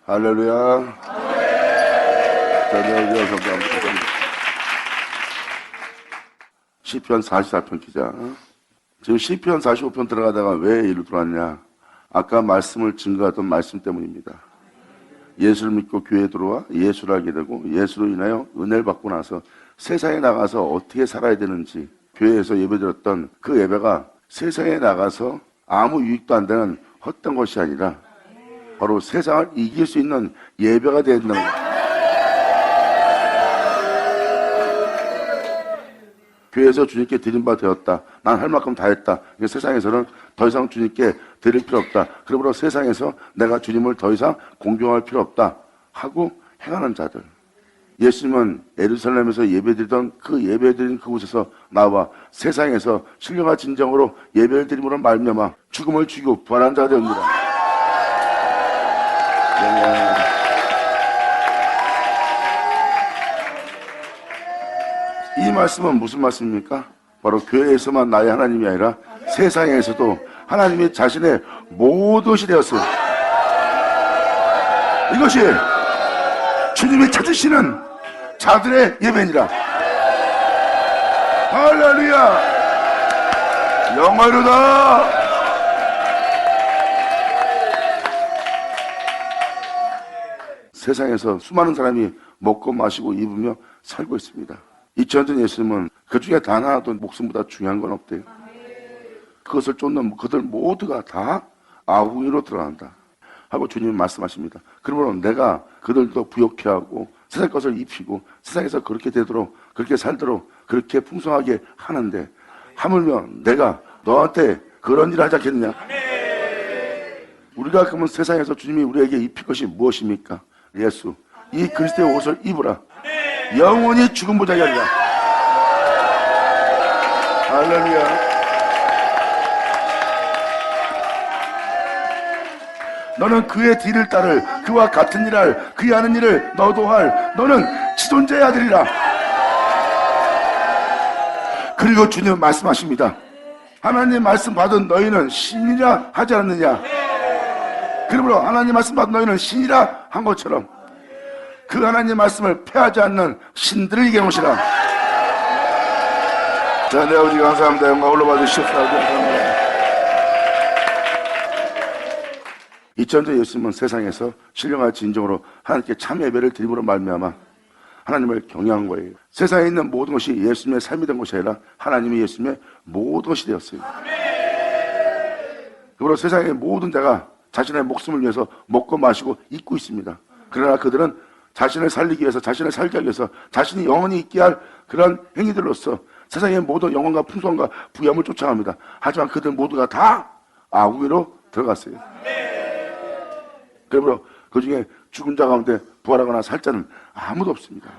할렐루야. 시편 44편 기자. 지금 시편 45편 들어가다가 왜 이리로 들어왔냐? 아까 말씀을 증거하던 말씀 때문입니다. 예수를 믿고 교회에 들어와 예수를 알게 되고 예수로 인하여 은혜를 받고 나서 세상에 나가서 어떻게 살아야 되는지 교회에서 예배드렸던 그 예배가 세상에 나가서 아무 유익도 안 되는 헛된 것이 아니라 바로 세상을 이길 수 있는 예배가 되어야 된다는 거예요. 교회에서 주님께 드린 바 되었다. 난 할 만큼 다 했다. 세상에서는 더 이상 주님께 드릴 필요 없다. 그러므로 세상에서 내가 주님을 더 이상 공경할 필요 없다 하고 행하는 자들. 예수님은 예루살렘에서 예배드리던 그 예배드린 그곳에서 나와 세상에서 신령한 진정으로 예배를 드림으로 말미암아 죽음을 죽이고 부활한 자가 되었느니라. 이 말씀은 무슨 말씀입니까? 바로 교회에서만 나의 하나님이 아니라 세상에서도 하나님이 자신의 모든 것이 되었어요. 이것이 주님이 찾으시는 자들의 예배니라. 할렐루야. 영광이로다. 세상에서 수많은 사람이 먹고 마시고 입으며 살고 있습니다. 2000년 전 예수님은 그 중에 단 하나도 목숨보다 중요한 건 없대요. 그것을 쫓는 그들 모두가 다 아궁이로 들어간다 하고 주님은 말씀하십니다. 그러므로 내가 그들도 부욕케 하고 세상 것을 입히고 세상에서 그렇게 되도록 그렇게 살도록 그렇게 풍성하게 하는데 하물며 내가 너한테 그런 일을 하지 않겠느냐. 우리가 그러면 세상에서 주님이 우리에게 입힐 것이 무엇입니까? 예수, 이 그리스도의 옷을 입으라. 영원히 죽음 보자기 아니라. 할렐루야. 너는 그의 뒤를 따를 그와 같은 일을 할 그의 하는 일을 너도 할 너는 지존자의 아들이라. 그리고 주님은 말씀하십니다. 하나님 말씀 받은 너희는 신이라 하지 않았느냐. 그러므로 하나님 말씀 받은 너희는 신이라 한 것처럼 그 하나님 말씀을 폐하지 않는 신들을 이겨 놓으시라. 자, 내 아버지 감사합니다. 영광 올라받으시옵소서. 2000년 전 예수님은 세상에서 신령한 진정으로 하나님께 참 예배를 드림으로 말미암아 하나님을 경외한 거예요. 세상에 있는 모든 것이 예수님의 삶이 된 것이 아니라 하나님이 예수님의 모든 것이 되었어요. 그러므로 세상의 모든 자가 자신의 목숨을 위해서 먹고 마시고 입고 있습니다. 그러나 그들은 자신을 살리기 위해서 자신을 살게 하기 위해서 자신이 영원히 있게 할 그런 행위들로서 세상의 모든 영광과 풍성과 부귀함을 쫓아갑니다. 하지만 그들 모두가 다 아궁이로 들어갔어요. 그러므로 그 중에 죽은 자 가운데 부활하거나 살 자는 아무도 없습니다.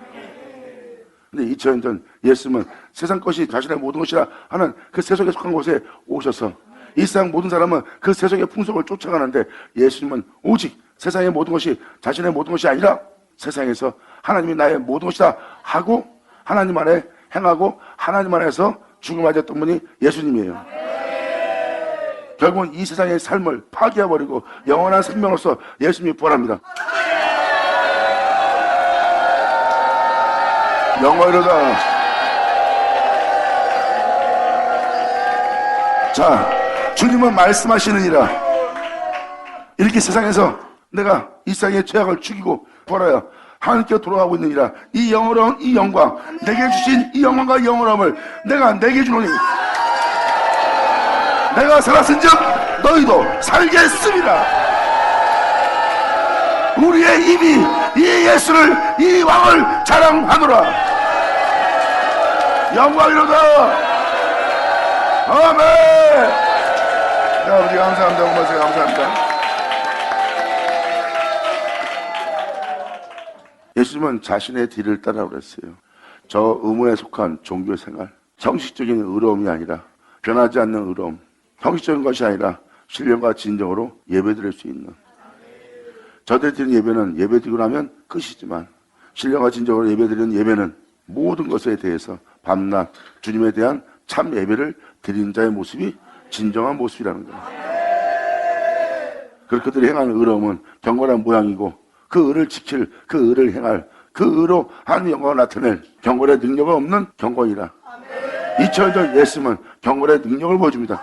근데 2000년 전 예수님은 세상 것이 자신의 모든 것이라 하는 그 세속에 속한 곳에 오셔서 이 세상 모든 사람은 그 세속의 풍속을 쫓아가는데 예수님은 오직 세상의 모든 것이 자신의 모든 것이 아니라 세상에서 하나님이 나의 모든 것이다 하고 하나님 안에 행하고 하나님 안에서 죽음 맞았던 분이 예수님이에요. 결국은 이 세상의 삶을 파괴해버리고 영원한 생명으로서 예수님이 부활합니다. 영광이로다. 자, 주님은 말씀하시느니라. 이렇게 세상에서 내가 이 세상의 죄악을 죽이고 부활하여 하나님께 돌아가고 있느니라. 이 영원한 이 영광, 내게 주신 이 영광과 영원함을 내가 내게 주노니 내가 살았은즉 너희도 살겠습니다. 우리의 입이 이 예수를 이 왕을 자랑하노라. 영광이로다. 아멘. 아버지 감사합니다. 고맙습니다. 감사합니다. 예수님은 자신의 뒤를 따라 그랬어요. 저 의무에 속한 종교 생활, 형식적인 의로움이 아니라 변하지 않는 의로움, 형식적인 것이 아니라 신령과 진정으로 예배드릴 수 있는, 저들이 드리는 예배는 예배드리고 나면 끝이지만 신령과 진정으로 예배드리는 예배는 모든 것에 대해서 밤낮 주님에 대한 참 예배를 드리는 자의 모습이 진정한 모습이라는 거예요. 그리고 그들이 행하는 의로움은 경건한 모양이고 그 의를 지킬, 그 의를 행할, 그 의로 하나님의 영광을 나타낼 경건의 능력은 없는 경건이라. 2000년 전 예수님은 경건의 능력을 보여줍니다.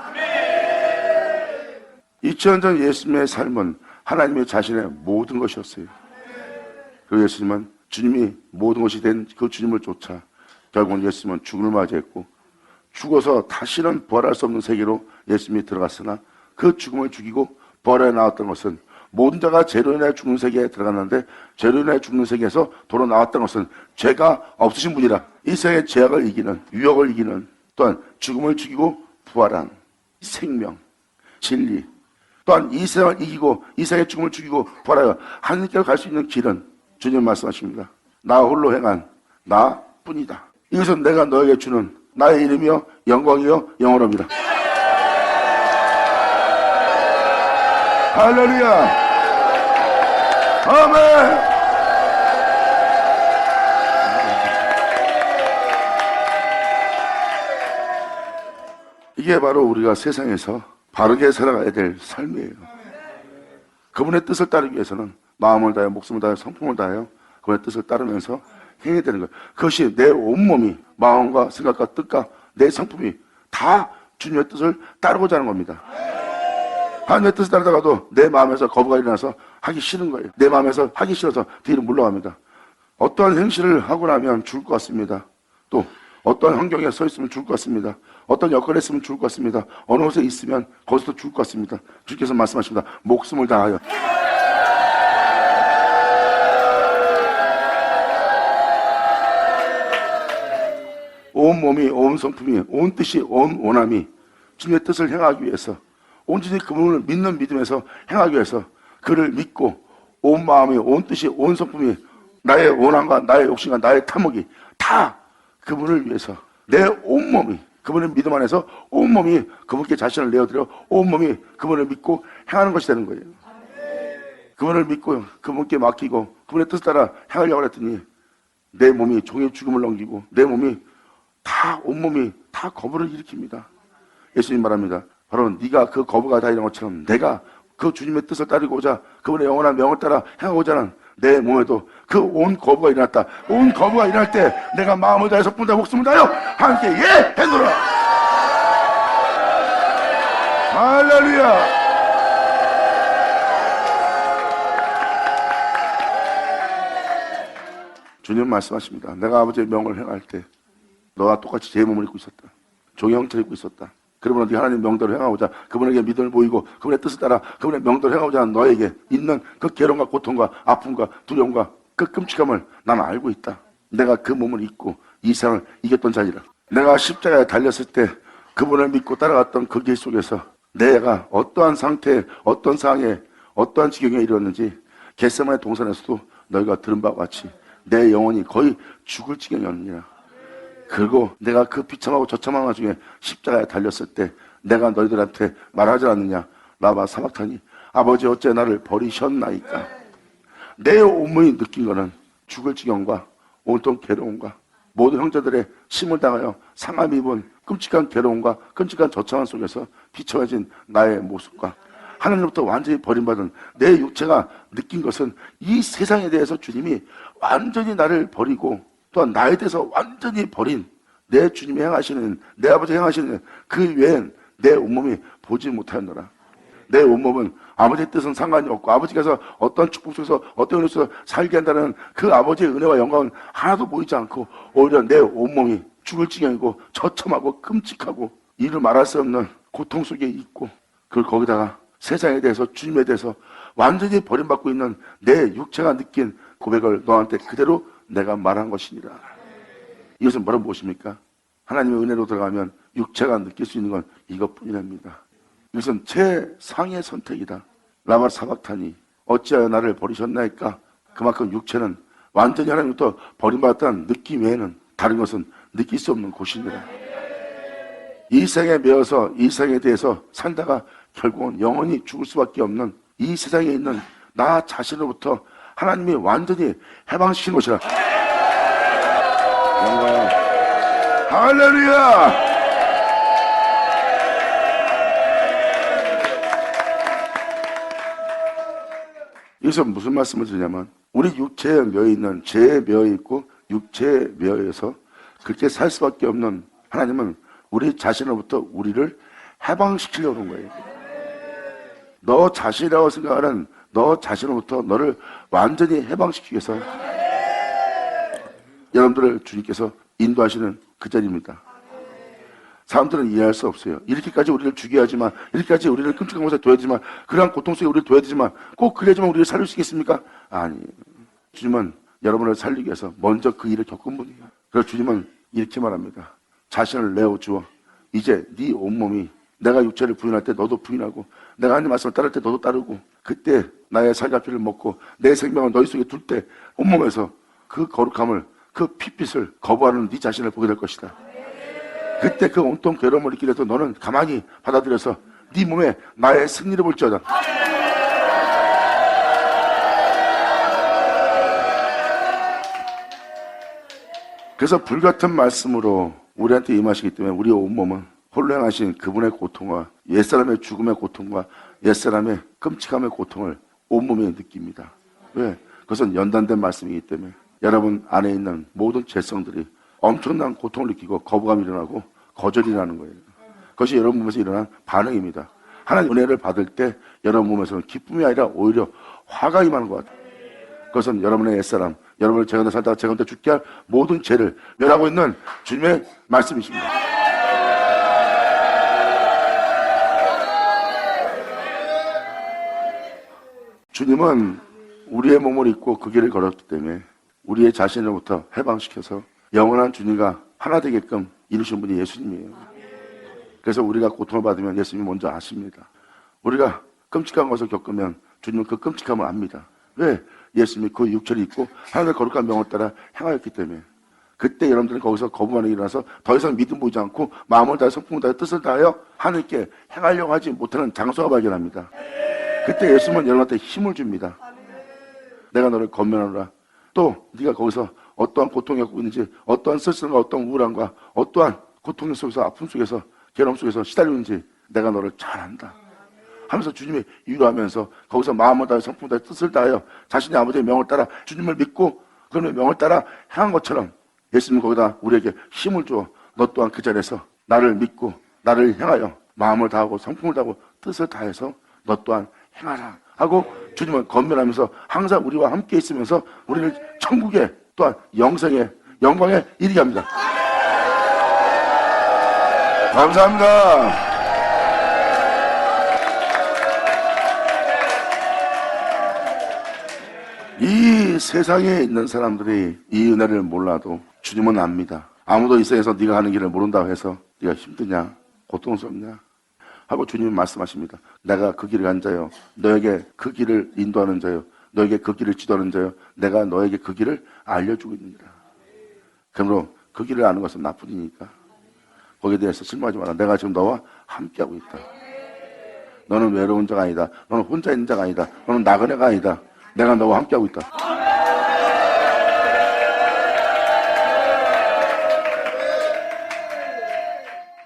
2000년 전 예수님의 삶은 하나님의 자신의 모든 것이었어요. 그 예수님은 주님이 모든 것이 된 그 주님을 쫓아 결국은 예수님은 죽음을 맞이했고, 죽어서 다시는 부활할 수 없는 세계로 예수님이 들어갔으나 그 죽음을 죽이고 부활해 나왔던 것은 모든 자가 죄로 인해 죽는 세계에 들어갔는데, 죄로 인해 죽는 세계에서 돌아 나왔던 것은 죄가 없으신 분이라. 이 세상의 죄악을 이기는, 유혹을 이기는, 또한 죽음을 죽이고 부활한 생명, 진리, 또한 이 세상을 이기고 이 세상의 죽음을 죽이고 부활하여 하나님께로 갈 수 있는 길은 주님 말씀하십니다. 나 홀로 행한 나뿐이다. 이것은 내가 너에게 주는 나의 이름이요 영광이요 영원함이라. 할렐루야. 아멘. 이게 바로 우리가 세상에서 바르게 살아가야 될 삶이에요. 그분의 뜻을 따르기 위해서는 마음을 다하여 목숨을 다하여 성품을 다하여 그분의 뜻을 따르면서 행해야 되는 거예요. 그것이 내 온몸이 마음과 생각과 뜻과 내 성품이 다 주님의 뜻을 따르고자 하는 겁니다. 하나님의 뜻을 따르다가도 내 마음에서 거부가 일어나서 하기 싫은 거예요. 내 마음에서 하기 싫어서 뒤로 물러갑니다. 어떠한 행실을 하고 나면 죽을 것 같습니다. 또 어떠한 환경에 서 있으면 죽을 것 같습니다. 어떤 역할을 했으면 죽을 것 같습니다. 어느 곳에 있으면 거기서도 죽을 것 같습니다. 주께서 말씀하십니다. 목숨을 다하여. 온 몸이, 온 성품이, 온 뜻이, 온 원함이 주님의 뜻을 행하기 위해서, 온전히 그분을 믿는 믿음에서 행하기 위해서 그를 믿고 온 마음이, 온 뜻이, 온 성품이, 나의 원함과 나의 욕심과 나의 탐욕이 다 그분을 위해서 내 온몸이 그분의 믿음 안에서 온몸이 그분께 자신을 내어드려 온몸이 그분을 믿고 행하는 것이 되는 거예요. 그분을 믿고 그분께 맡기고 그분의 뜻을 따라 행하려고 했더니 내 몸이 종의 죽음을 넘기고 내 몸이 다 온몸이 다 거부를 일으킵니다. 예수님 말합니다. 바로 네가 그 거부가 다 이런 것처럼 내가 그 주님의 뜻을 따르고자 그분의 영원한 명을 따라 행하고자 하는 내 몸에도 그 온 거부가 일어났다. 온 거부가 일어날 때 내가 마음을 다해 성품을 다해 목숨을 다하여 함께 예! 해노라. 할렐루야. 주님 말씀하십니다. 내가 아버지의 명을 행할 때 너와 똑같이 제 몸을 입고 있었다. 종의 형체를 입고 있었다. 그러면 네가 하나님 명대로 행하고자 그분에게 믿음을 보이고 그분의 뜻을 따라 그분의 명대로 행하고자 하는 너에게 있는 그 괴로움과 고통과 아픔과 두려움과 그 끔찍함을 나는 알고 있다. 내가 그 몸을 입고 이 세상을 이겼던 자리라. 내가 십자가에 달렸을 때 그분을 믿고 따라갔던 그 길 속에서 내가 어떠한 상태에 어떤 상황에 어떠한 지경에 이르렀는지 겟세마네 동산에서도 너희가 들은 바와 같이 내 영혼이 거의 죽을 지경이었느니라. 그리고 내가 그 비참하고 저참한 와중에 십자가에 달렸을 때 내가 너희들한테 말하지 않느냐. 라바 사박타니 아버지 어째 나를 버리셨나이까. 내 온몸이 느낀 거는 죽을 지경과 온통 괴로움과 모든 형제들의 심을 당하여 상함 입은 끔찍한 괴로움과 끔찍한 저참한 속에서 비춰진 나의 모습과 하나님으로부터 완전히 버림받은 내 육체가 느낀 것은 이 세상에 대해서 주님이 완전히 나를 버리고 또한 나에 대해서 완전히 버린 내 주님이 행하시는 내 아버지 행하시는 그 외엔 내 온몸이 보지 못하였노라. 내 온몸은 아버지의 뜻은 상관이 없고 아버지께서 어떤 축복 속에서 어떤 은혜 속에서 살게 한다는 그 아버지의 은혜와 영광은 하나도 보이지 않고 오히려 내 온몸이 죽을 지경이고 처참하고 끔찍하고 이를 말할 수 없는 고통 속에 있고 그걸 거기다가 세상에 대해서 주님에 대해서 완전히 버림받고 있는 내 육체가 느낀 고백을 너한테 그대로 내가 말한 것이니라. 이것은 뭐라 무엇입니까? 하나님의 은혜로 들어가면 육체가 느낄 수 있는 건 이것뿐이랍니다. 이것은 최상의 선택이다. 라바 사박타니 어찌하여 나를 버리셨나이까. 그만큼 육체는 완전히 하나님부터 버림받았다는 느낌 외에는 다른 것은 느낄 수 없는 곳입니다. 이 세상에 매여서 이 세상에 대해서 살다가 결국은 영원히 죽을 수밖에 없는 이 세상에 있는 나 자신으로부터 하나님이 완전히 해방시키는 것이라. 영광. 할렐루야. 여기서 무슨 말씀을 드리냐면 우리 육체에 묘해 있는 죄에 묘해 있고 육체에 묘해서 그렇게 살 수밖에 없는 하나님은 우리 자신으로부터 우리를 해방시키려고 하는 거예요. 너 자신이라고 생각하는 너 자신으로부터 너를 완전히 해방시키기 위해서 여러분들을 주님께서 인도하시는 그 자리입니다. 사람들은 이해할 수 없어요. 이렇게까지 우리를 죽여야 하지만, 이렇게까지 우리를 끔찍한 곳에 둬야 되지만, 그러한 고통 속에 우리를 둬야 되지만, 꼭 그래야지만 우리를 살릴 수 있겠습니까? 아니, 주님은 여러분을 살리기 위해서 먼저 그 일을 겪은 분이에요. 그래서 주님은 이렇게 말합니다. 자신을 내어주어 이제 네 온몸이 내가 육체를 부인할 때 너도 부인하고 내가 하나님 말씀을 따를 때 너도 따르고 그때 나의 살갑피를 먹고 내 생명을 너희 속에 둘 때 온몸에서 그 거룩함을 그 핏빛을 거부하는 네 자신을 보게 될 것이다. 그때 그 온통 괴로움을 느끼려도 너는 가만히 받아들여서 네 몸에 나의 승리를 볼지어다. 그래서 불같은 말씀으로 우리한테 임하시기 때문에 우리 온몸은 홀로 행하신 그분의 고통과 옛사람의 죽음의 고통과 옛사람의 끔찍함의 고통을 온몸이 느낍니다. 왜? 그것은 연단된 말씀이기 때문에 여러분 안에 있는 모든 죄성들이 엄청난 고통을 느끼고 거부감이 일어나고 거절이 일어나는 거예요. 그것이 여러분 몸에서 일어난 반응입니다. 하나님 은혜를 받을 때 여러분 몸에서는 기쁨이 아니라 오히려 화가 임하는 것 같아요. 그것은 여러분의 옛사람, 여러분을 제 가운데 살다가 제 가운데 죽게 할 모든 죄를 멸하고 있는 주님의 말씀이십니다. 주님은 우리의 몸을 입고 그 길을 걸었기 때문에 우리의 자신으로부터 해방시켜서 영원한 주님과 하나 되게끔 이루신 분이 예수님이에요. 그래서 우리가 고통을 받으면 예수님이 먼저 아십니다. 우리가 끔찍한 것을 겪으면 주님은 그 끔찍함을 압니다. 왜? 예수님이 그 육체를 입고 하나님의 거룩한 명을 따라 행하였기 때문에. 그때 여러분들은 거기서 거부반응이 일어나서 더 이상 믿음 보이지 않고 마음을 다해 성품을 다해 뜻을 다하여 하나님께 행하려고 하지 못하는 장소가 발견합니다. 그때 예수님은 여러분한테 힘을 줍니다. 내가 너를 건면하노라. 또 네가 거기서 어떠한 고통을 겪고 있는지, 어떠한 쓸쓸함과 어떠한 우울함과 어떠한 고통 속에서 아픔 속에서 괴로움 속에서 시달리는지 내가 너를 잘 안다 하면서 주님이 위로하면서 거기서 마음을 다해 성품을 다해 뜻을 다하여 자신의 아버지의 명을 따라 주님을 믿고 그분의 명을 따라 행한 것처럼 예수님은 거기다 우리에게 힘을 주어 너 또한 그 자리에서 나를 믿고 나를 향하여 마음을 다하고 성품을 다하고 뜻을 다해서 너 또한 행하라 하고 주님은 건면하면서 항상 우리와 함께 있으면서 우리를 천국에 또한 영생의 영광에 이르게 합니다. 감사합니다. 이 세상에 있는 사람들이 이 은혜를 몰라도 주님은 압니다. 아무도 이 세상에서 네가 가는 길을 모른다고 해서 네가 힘드냐 고통스럽냐 하고 주님은 말씀하십니다. 내가 그 길을 간 자요 너에게 그 길을 인도하는 자요 너에게 그 길을 지도하는 자요 내가 너에게 그 길을 알려주고 있느니라. 그러므로 그 길을 아는 것은 나쁜 일이니까 거기에 대해서 실망하지 마라. 내가 지금 너와 함께하고 있다. 너는 외로운 자가 아니다. 너는 혼자 있는 자가 아니다. 너는 나그네가 아니다. 내가 너와 함께하고 있다.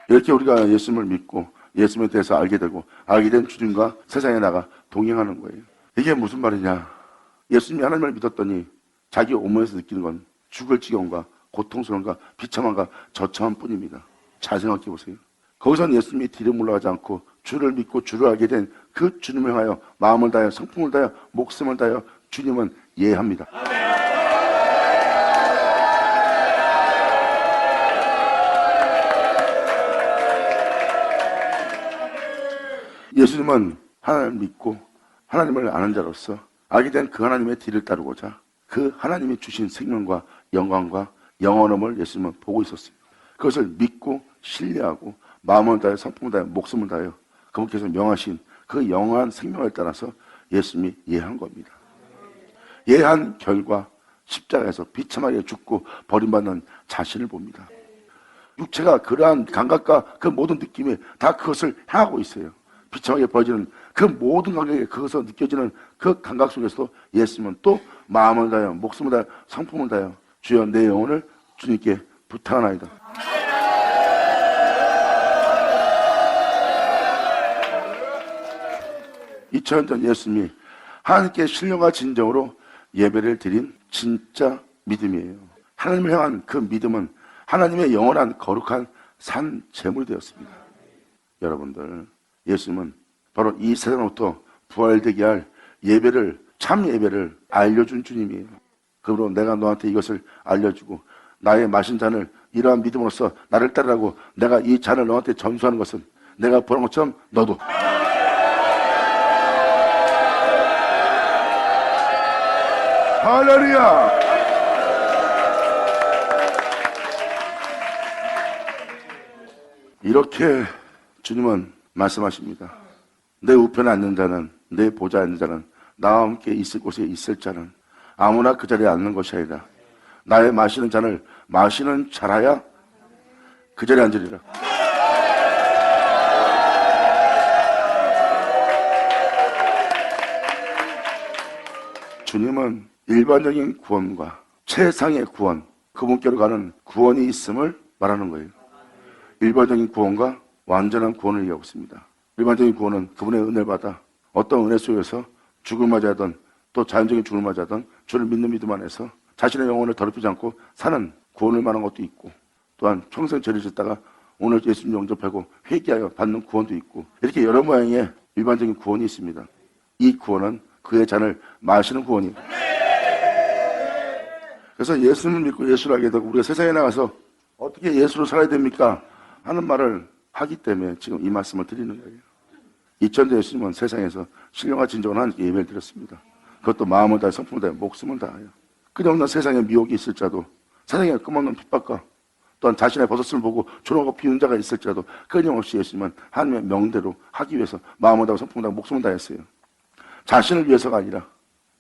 이렇게 우리가 예수님을 믿고 예수님에 대해서 알게 되고 알게 된 주님과 세상에 나가 동행하는 거예요. 이게 무슨 말이냐. 예수님이 하나님을 믿었더니 자기 온몸에서 느끼는 건 죽을 지경과 고통스러움과 비참함과 저참함 뿐입니다. 잘 생각해 보세요. 거기서는 예수님이 뒤를 물러가지 않고 주를 믿고 주를 알게 된 그 주님을 향하여 마음을 다하여 성품을 다하여 목숨을 다하여 주님은 예합니다. '예수님은 하나님을 믿고 하나님을 아는 자로서 알게 된 그 하나님의 뒤를 따르고자 그 하나님이 주신 생명과 영광과 영원함을 예수님은 보고 있었어요. 그것을 믿고 신뢰하고 마음을 다하여 성품을 다하여 목숨을 다하여 그분께서 명하신 그 영원한 생명을 따라서 예수님이 예한 겁니다. 예한 결과 십자가에서 비참하게 죽고 버림받는 자신을 봅니다. 육체가 그러한 감각과 그 모든 느낌이 다 그것을 향하고 있어요. 비참하게 벌어지는 그 모든 감각에 그것을 느껴지는 그 감각 속에서도 예수님은 또 마음을 다하여 목숨을 다하여 성품을 다하여 주여 내 영혼을 주님께 부탁하나이다. (2000년) 전 예수님이 하나님께 신령과 진정으로 예배를 드린 진짜 믿음이에요. 하나님을 향한 그 믿음은 하나님의 영원한 거룩한 산 제물이 되었습니다. 여러분들, 예수님은 바로 이 세상으로부터 부활되게 할 예배를, 참 예배를 알려준 주님이에요. 그러므로 내가 너한테 이것을 알려주고 나의 마신 잔을 이러한 믿음으로써 나를 따르라고 내가 이 잔을 너한테 전수하는 것은 내가 보는 것처럼 너도 할렐루야. 이렇게 주님은 말씀하십니다. 내 우편에 앉는 자는, 내 보좌에 앉는 자는, 나와 함께 있을 곳에 있을 자는 아무나 그 자리에 앉는 것이 아니라 나의 마시는 잔을 마시는 자라야 그 자리에 앉으리라. 주님은 일반적인 구원과 최상의 구원, 그분께로 가는 구원이 있음을 말하는 거예요. 일반적인 구원과 완전한 구원을 얘기하고 있습니다. 일반적인 구원은 그분의 은혜를 받아 어떤 은혜 속에서 죽을 맞이하던 또 자연적인 죽을 맞이하던 주를 믿는 믿음 안에서 자신의 영혼을 더럽히지 않고 사는 구원을 말하는 것도 있고, 또한 평생 죄를 짓다가 오늘 예수님 영접하고 회개하여 받는 구원도 있고, 이렇게 여러 모양의 일반적인 구원이 있습니다. 이 구원은 그의 잔을 마시는 구원이에요. 그래서 예수님을 믿고 예수를 알게 되고 우리가 세상에 나가서 어떻게 예수로 살아야 됩니까? 하는 말을 하기 때문에 지금 이 말씀을 드리는 거예요. 2000년 예수님은 세상에서 신령과 진정한 하나님께 예배를 드렸습니다. 그것도 마음을 다해 성품을 다해 목숨을 다하여 끊임없는 세상에 미혹이 있을지라도, 세상에 끊임없는 핍박과 또한 자신의 버섯을 보고 조롱하고 비웃는 자가 있을지라도 끊임없이 예수님은 하나님의 명대로 하기 위해서 마음을 다하고 성품을 다하고 목숨을 다했어요. 자신을 위해서가 아니라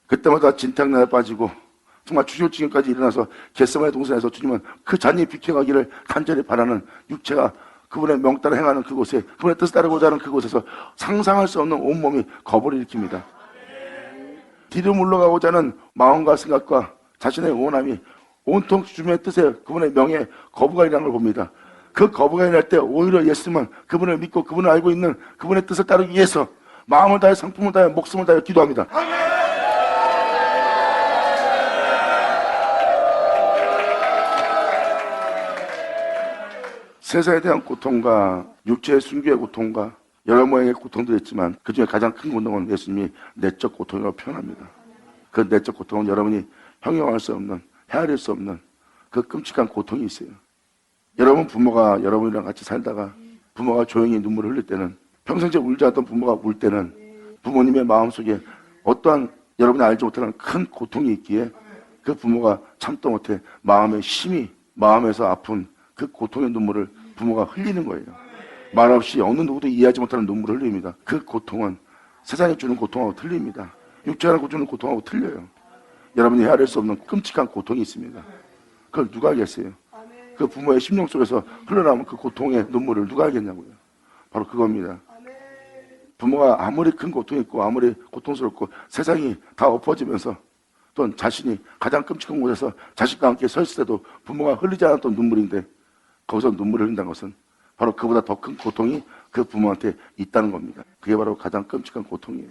그때마다 진탕나에 빠지고 정말 죽을 지경까지 일어나서 겟세마네 동산에서 주님은 그 잔이 비켜가기를 간절히 바라는 육체가 그분의 명 따라 행하는 그곳에, 그분의 뜻을 따르고자 하는 그곳에서 상상할 수 없는 온몸이 거부를 일으킵니다. 뒤로 물러가고자 하는 마음과 생각과 자신의 원함이 온통 주님의 뜻에, 그분의 명에 거부가 일어나는 걸 봅니다. 그 거부가 일어날 때 오히려 예수님은 그분을 믿고 그분을 알고 있는 그분의 뜻을 따르기 위해서 마음을 다해 성품을 다해 목숨을 다해 기도합니다. 세상에 대한 고통과 육체의 순교의 고통과 여러 모양의 고통도 있지만 그 중에 가장 큰 고통은 예수님이 내적 고통이라고 표현합니다. 그 내적 고통은 여러분이 형용할 수 없는, 헤아릴 수 없는 그 끔찍한 고통이 있어요. 여러분 부모가 여러분이랑 같이 살다가 부모가 조용히 눈물을 흘릴 때는, 평생째 울지 않던 부모가 울 때는 부모님의 마음속에 어떠한 여러분이 알지 못하는 큰 고통이 있기에 그 부모가 참다 못해 마음의 심히, 마음에서 아픈 그 고통의 눈물을 부모가 흘리는 거예요. 말없이 어느 누구도 이해하지 못하는 눈물을 흘립니다. 그 고통은 세상이 주는 고통하고 틀립니다. 육체가 주는 고통하고 틀려요. 여러분이 헤아릴 수 없는 끔찍한 고통이 있습니다. 그걸 누가 알겠어요? 그 부모의 심령 속에서 흘러나오는 그 고통의 눈물을 누가 알겠냐고요. 바로 그겁니다. 부모가 아무리 큰 고통이 있고 아무리 고통스럽고 세상이 다 엎어지면서 또는 자신이 가장 끔찍한 곳에서 자식과 함께 서 있을 때도 부모가 흘리지 않았던 눈물인데 거기서 눈물을 흘린다는 것은 바로 그보다 더 큰 고통이 그 부모한테 있다는 겁니다. 그게 바로 가장 끔찍한 고통이에요.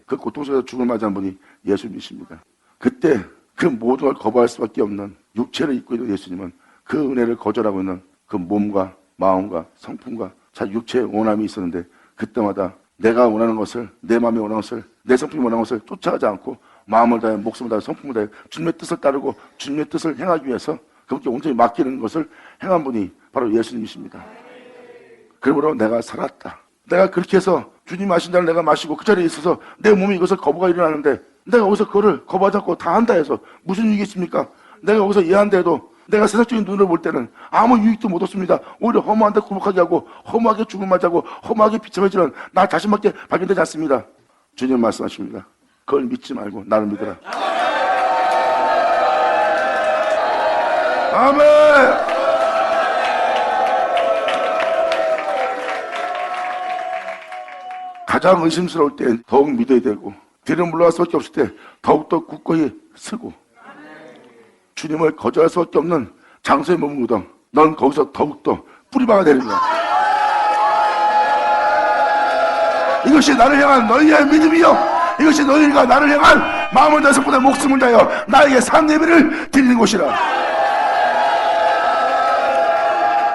그 고통 속에서 죽을 맞이한 분이 예수님이십니다. 그때 그 모든 걸 거부할 수밖에 없는 육체를 입고 있는 예수님은 그 은혜를 거절하고 있는 그 몸과 마음과 성품과 자 육체의 원함이 있었는데 그때마다 내가 원하는 것을, 내 마음이 원하는 것을, 내 성품이 원하는 것을 쫓아가지 않고 마음을 다해 목숨을 다해 성품을 다해 주님의 뜻을 따르고 주님의 뜻을 행하기 위해서 그분께 온전히 맡기는 것을 행한 분이 바로 예수님이십니다. 그러므로 내가 살았다. 내가 그렇게 해서 주님 마신 잔을 내가 마시고 그 자리에 있어서 내 몸이 이것을 거부가 일어나는데 내가 거기서 그거를 거부하지 않고 다 한다 해서 무슨 유익이 있습니까? 내가 거기서 이해한다 해도 내가 세상적인 눈으로 볼 때는 아무 유익도 못 얻습니다. 오히려 허무한데 굴복하게 하고 허무하게 죽을 맞이하고 허무하게 비참해지는 나 자신밖에 발견되지 않습니다. 주님 말씀하십니다. 그걸 믿지 말고 나를 믿으라. 아멘. 가장 의심스러울 때 더욱 믿어야 되고 뒤로 물러갈 수밖에 없을 때 더욱더 굳건히 서고 주님을 거절할 수밖에 없는 장소에 머무르던 넌 거기서 더욱더 뿌리박아야 되는 거야. 이것이 나를 향한 너희의 믿음이요 이것이 너희가 나를 향한 마음을 다해서 보다 목숨을 다하여 나에게 산 예배를 드리는 곳이라.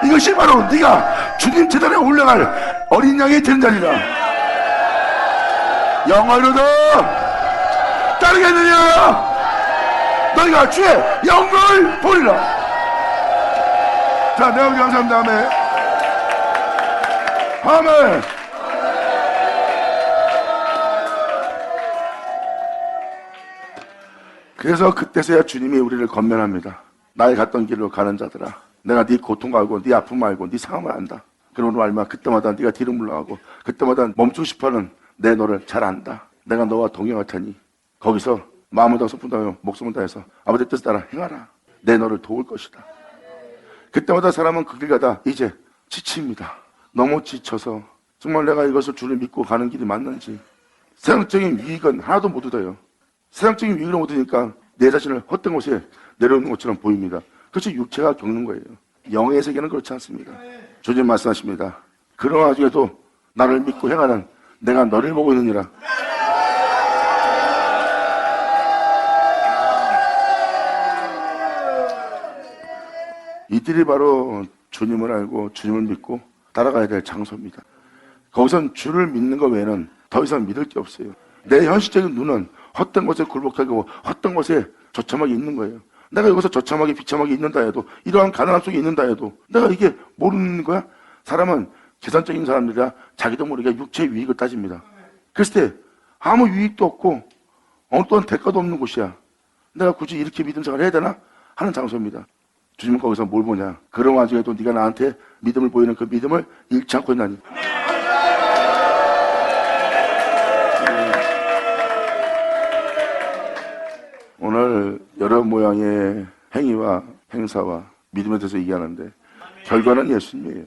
이것이 바로 네가 주님 제단에 올라갈 어린 양이 되는 자리라. 영원히도 따르겠느냐? 너희가 주의 영광을 보리라. 자, 내 아버지 감사합니다. 아멘. 아멘. 그래서 그때서야 주님이 우리를 건면합니다. 나의 갔던 길로 가는 자들아, 내가 네 고통 알고 네 아픔 알고 네 상함을 안다. 그러므로 알마 그때마다 네가 뒤로 물러가고 그때마다 멈추고 싶어하는 내 너를 잘 안다. 내가 너와 동행할 테니 거기서 마음을 다해서 분다하여 목숨을 다해서 아버지의 뜻을 따라 행하라. 내 너를 도울 것이다. 그때마다 사람은 그 길 가다 이제 지칩니다. 너무 지쳐서 정말 내가 이것을 주를 믿고 가는 길이 맞는지, 세상적인 유익은 하나도 못 얻어요. 세상적인 유익을 못 얻으니까 내 자신을 헛된 곳에 내려오는 것처럼 보입니다. 그것이 육체가 겪는 거예요. 영의 세계는 그렇지 않습니다. 주님 말씀하십니다. 그런 와중에도 나를 믿고 행하는 내가 너를 보고 있느니라. 이들이 바로 주님을 알고 주님을 믿고 따라가야 될 장소입니다. 거기선 주를 믿는 것 외에는 더 이상 믿을 게 없어요. 내 현실적인 눈은 헛된 곳에 굴복하고 헛된 곳에 저참하게 있는 거예요. 내가 여기서 저참하게 비참하게 있는다 해도, 이러한 가난함 속에 있는다 해도 내가 이게 모르는 거야? 사람은 계산적인 사람들이라 자기도 모르게 육체의 유익을 따집니다. 그랬을 때 아무 유익도 없고 어떠한 대가도 없는 곳이야. 내가 굳이 이렇게 믿음 생활을 해야 되나? 하는 장소입니다. 주님은 거기서 뭘 보냐? 그런 와중에도 네가 나한테 믿음을 보이는 그 믿음을 잃지 않고 있나니. 오늘 여러 모양의 행위와 행사와 믿음에 대해서 얘기하는데 결과는 예수님이에요.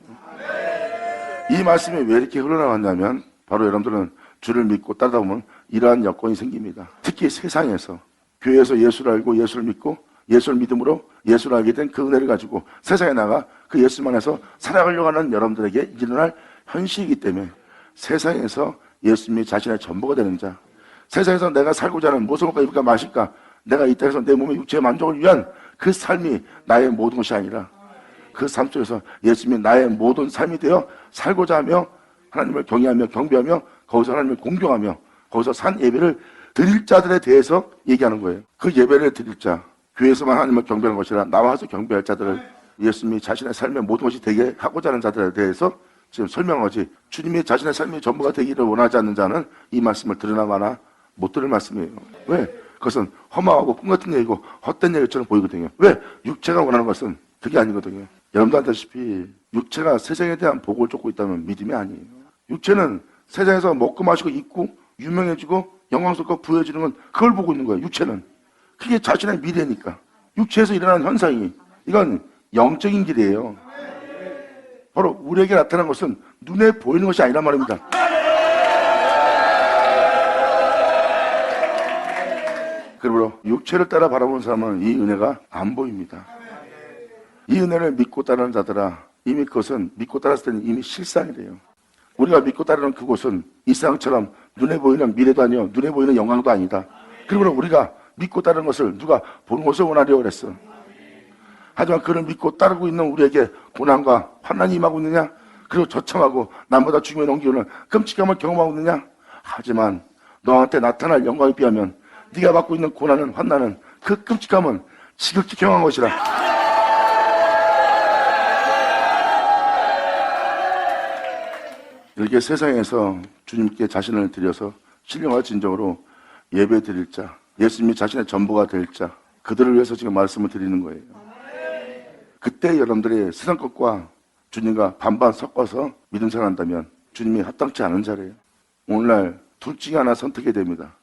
이 말씀이 왜 이렇게 흘러나왔냐면 바로 여러분들은 주를 믿고 따르다 보면 이러한 여건이 생깁니다. 특히 세상에서, 교회에서 예수를 알고 예수를 믿고 예수를 믿음으로 예수를 알게 된 그 은혜를 가지고 세상에 나가 그 예수만 해서 살아가려고 하는 여러분들에게 일어날 현실이기 때문에 세상에서 예수님이 자신의 전부가 되는 자, 세상에서 내가 살고자 하는 무엇을 먹을까 입을까 마실까, 내가 이 땅에서 내 몸의 육체의 만족을 위한 그 삶이 나의 모든 것이 아니라 그 삶 속에서 예수님이 나의 모든 삶이 되어 살고자 하며 하나님을 경외하며 경배하며 거기서 하나님을 공경하며 거기서 산 예배를 드릴 자들에 대해서 얘기하는 거예요. 그 예배를 드릴 자, 교회에서만 하나님을 경배하는 것이라 나와서 경배할 자들을 예수님이 자신의 삶의 모든 것이 되게 하고자 하는 자들에 대해서 지금 설명하지, 주님이 자신의 삶의 전부가 되기를 원하지 않는 자는 이 말씀을 들으나 마나 못 들을 말씀이에요. 왜? 그것은 험하고 꿈 같은 얘기고 헛된 얘기처럼 보이거든요. 왜? 육체가 원하는 것은 그게 아니거든요. 여러분도 알다시피 육체가 세상에 대한 복을 쫓고 있다면 믿음이 아니에요. 육체는 세상에서 먹고 마시고 입고 유명해지고 영광스럽고 부여지는 건 그걸 보고 있는 거예요. 육체는. 그게 자신의 미래니까. 육체에서 일어나는 현상이, 이건 영적인 길이에요. 바로 우리에게 나타난 것은 눈에 보이는 것이 아니란 말입니다. 그러므로 육체를 따라 바라보는 사람은 이 은혜가 안 보입니다. 이 은혜를 믿고 따르는 자들아, 이미 그것은 믿고 따랐을 때는 이미 실상이래요. 우리가 믿고 따르는 그곳은 이 세상처럼 눈에 보이는 미래도 아니요, 눈에 보이는 영광도 아니다. 그러므로 우리가 믿고 따르는 것을 누가 보는 것을 원하려고 그랬어. 하지만 그를 믿고 따르고 있는 우리에게 고난과 환난이 임하고 있느냐? 그리고 저참하고 남보다 죽임에 넘기는 끔찍함을 경험하고 있느냐? 하지만 너한테 나타날 영광에 비하면 네가 받고 있는 고난은, 환난은, 그 끔찍함은 지극히 경한 것이라. 이렇게 세상에서 주님께 자신을 드려서 신령과 진정으로 예배 드릴 자, 예수님이 자신의 전부가 될 자, 그들을 위해서 지금 말씀을 드리는 거예요. 그때 여러분들이 세상 것과 주님과 반반 섞어서 믿음 생활한다면 주님이 합당치 않은 자래요. 오늘날 둘 중에 하나 선택해야 됩니다.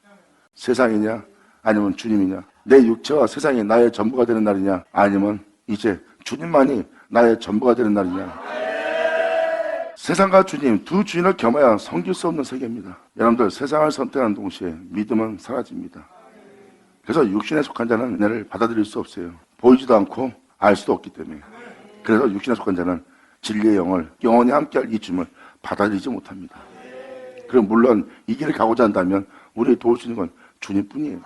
세상이냐 아니면 주님이냐, 내 육체와 세상이 나의 전부가 되는 날이냐, 아니면 이제 주님만이 나의 전부가 되는 날이냐. 세상과 주님 두 주인을 겸해야 섬길 수 없는 세계입니다. 여러분들, 세상을 선택하는 동시에 믿음은 사라집니다. 그래서 육신에 속한 자는 은혜를 받아들일 수 없어요. 보이지도 않고 알 수도 없기 때문에. 그래서 육신에 속한 자는 진리의 영을 영원히 함께할 이 주님을 받아들이지 못합니다. 그럼 물론 이 길을 가고자 한다면 우리 도울 수 있는 건 주님뿐이에요.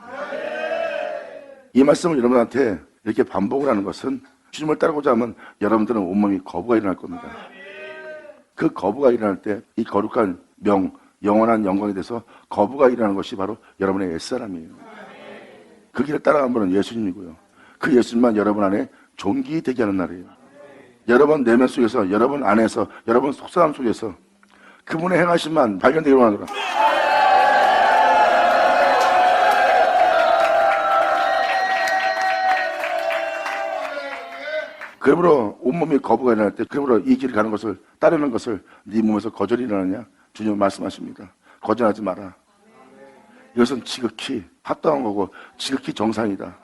이 말씀을 여러분한테 이렇게 반복을 하는 것은 주님을 따르고자 하면 여러분들은 온몸이 거부가 일어날 겁니다. 그 거부가 일어날 때 이 거룩한 영원한 영광에 대해서 거부가 일어나는 것이 바로 여러분의 옛사람이에요. 그 길을 따라가는 분은 예수님이고요. 그 예수님만 여러분 안에 존귀되게 하는 날이에요. 여러분 내면 속에서, 여러분 안에서, 여러분 속사람 속에서 그분의 행하심만 발견되기로 하노라. 그러므로 온몸이 거부가 일어날 때, 그러므로 이 길을 가는 것을 따르는 것을 네 몸에서 거절이 일어나냐? 주님은 말씀하십니다. 거절하지 마라. 이것은 지극히 합당한 거고 지극히 정상이다.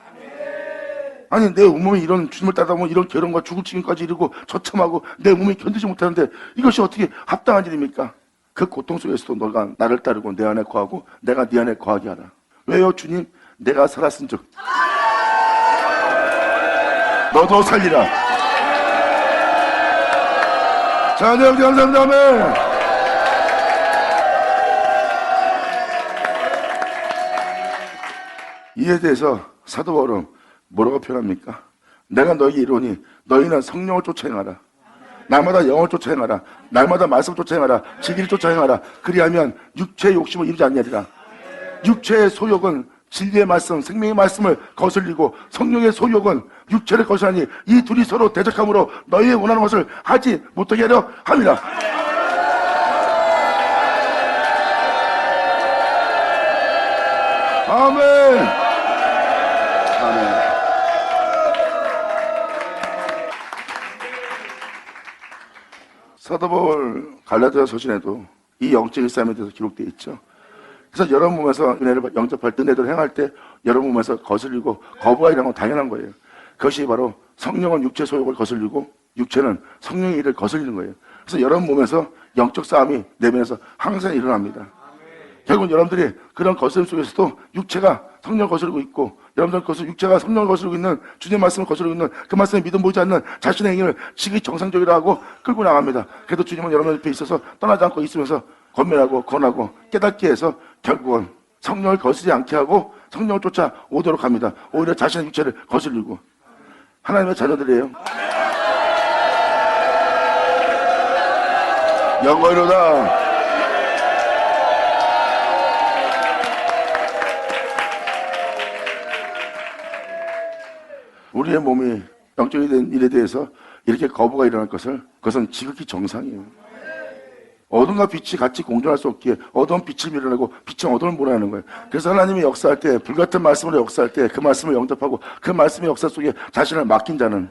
아니 내 몸이 이런 주님을 따르다 보면 이런 결혼과 죽을 지경까지 이르고 처참하고 내 몸이 견디지 못하는데 이것이 어떻게 합당한 일입니까? 그 고통 속에서도 너가 나를 따르고 내 안에 거하고 내가 네 안에 거하게 하라. 왜요 주님? 내가 살았은즉 너도 살리라. 자, 네, 감사합니다. 아멘. 이에 대해서 사도 바울은 뭐라고 표현합니까? 내가 너에게 이르노니 너희는 성령을 쫓아 행하라. 날마다 영을 쫓아 행하라. 날마다 말씀을 쫓아 행하라. 진리를 쫓아 행하라. 그리하면 육체의 욕심을 이루지 아니하리라. 육체의 소욕은 진리의 말씀, 생명의 말씀을 거슬리고 성령의 소욕은 육체를 거슬하니 이 둘이 서로 대적함으로 너희의 원하는 것을 하지 못하게 하려 함이라. 아멘. 아멘. 사도 바울 갈라디아 서신에도 이 영적인 싸움에 대해서 기록되어 있죠. 그래서 여러분 몸에서 은혜를 영접할 때, 은혜를 행할 때 여러분 몸에서 거슬리고 거부가 일어나는 건 당연한 거예요. 그것이 바로 성령은 육체 소욕을 거슬리고 육체는 성령의 일을 거슬리는 거예요. 그래서 여러분 몸에서 영적 싸움이 내면에서 항상 일어납니다. 결국은 여러분들이 그런 거슬림 속에서도 육체가 성령을 거스르고 있고 여러분들 육체가 성령을 거스르고 있는 주님의 말씀을 거스르고 있는 그 말씀에 믿음 보이지 않는 자신의 행위를 지극히 정상적이라 하고 끌고 나갑니다. 그래도 주님은 여러분 옆에 있어서 떠나지 않고 있으면서 권면하고 권하고 깨닫게 해서 결국은 성령을 거스르지 않게 하고 성령을 쫓아 오도록 합니다. 오히려 자신의 육체를 거슬리고. 하나님의 자녀들이에요. 영광이로다. 우리의 몸이 영적이 된 일에 대해서 이렇게 거부가 일어날 것을, 그것은 지극히 정상이에요. 어둠과 빛이 같이 공존할 수 없기에 어두운 빛을 밀어내고 빛은 어둠을 몰아내는 거예요. 그래서 하나님이 역사할 때, 불같은 말씀으로 역사할 때 그 말씀을 영접하고 그 말씀의 역사 속에 자신을 맡긴 자는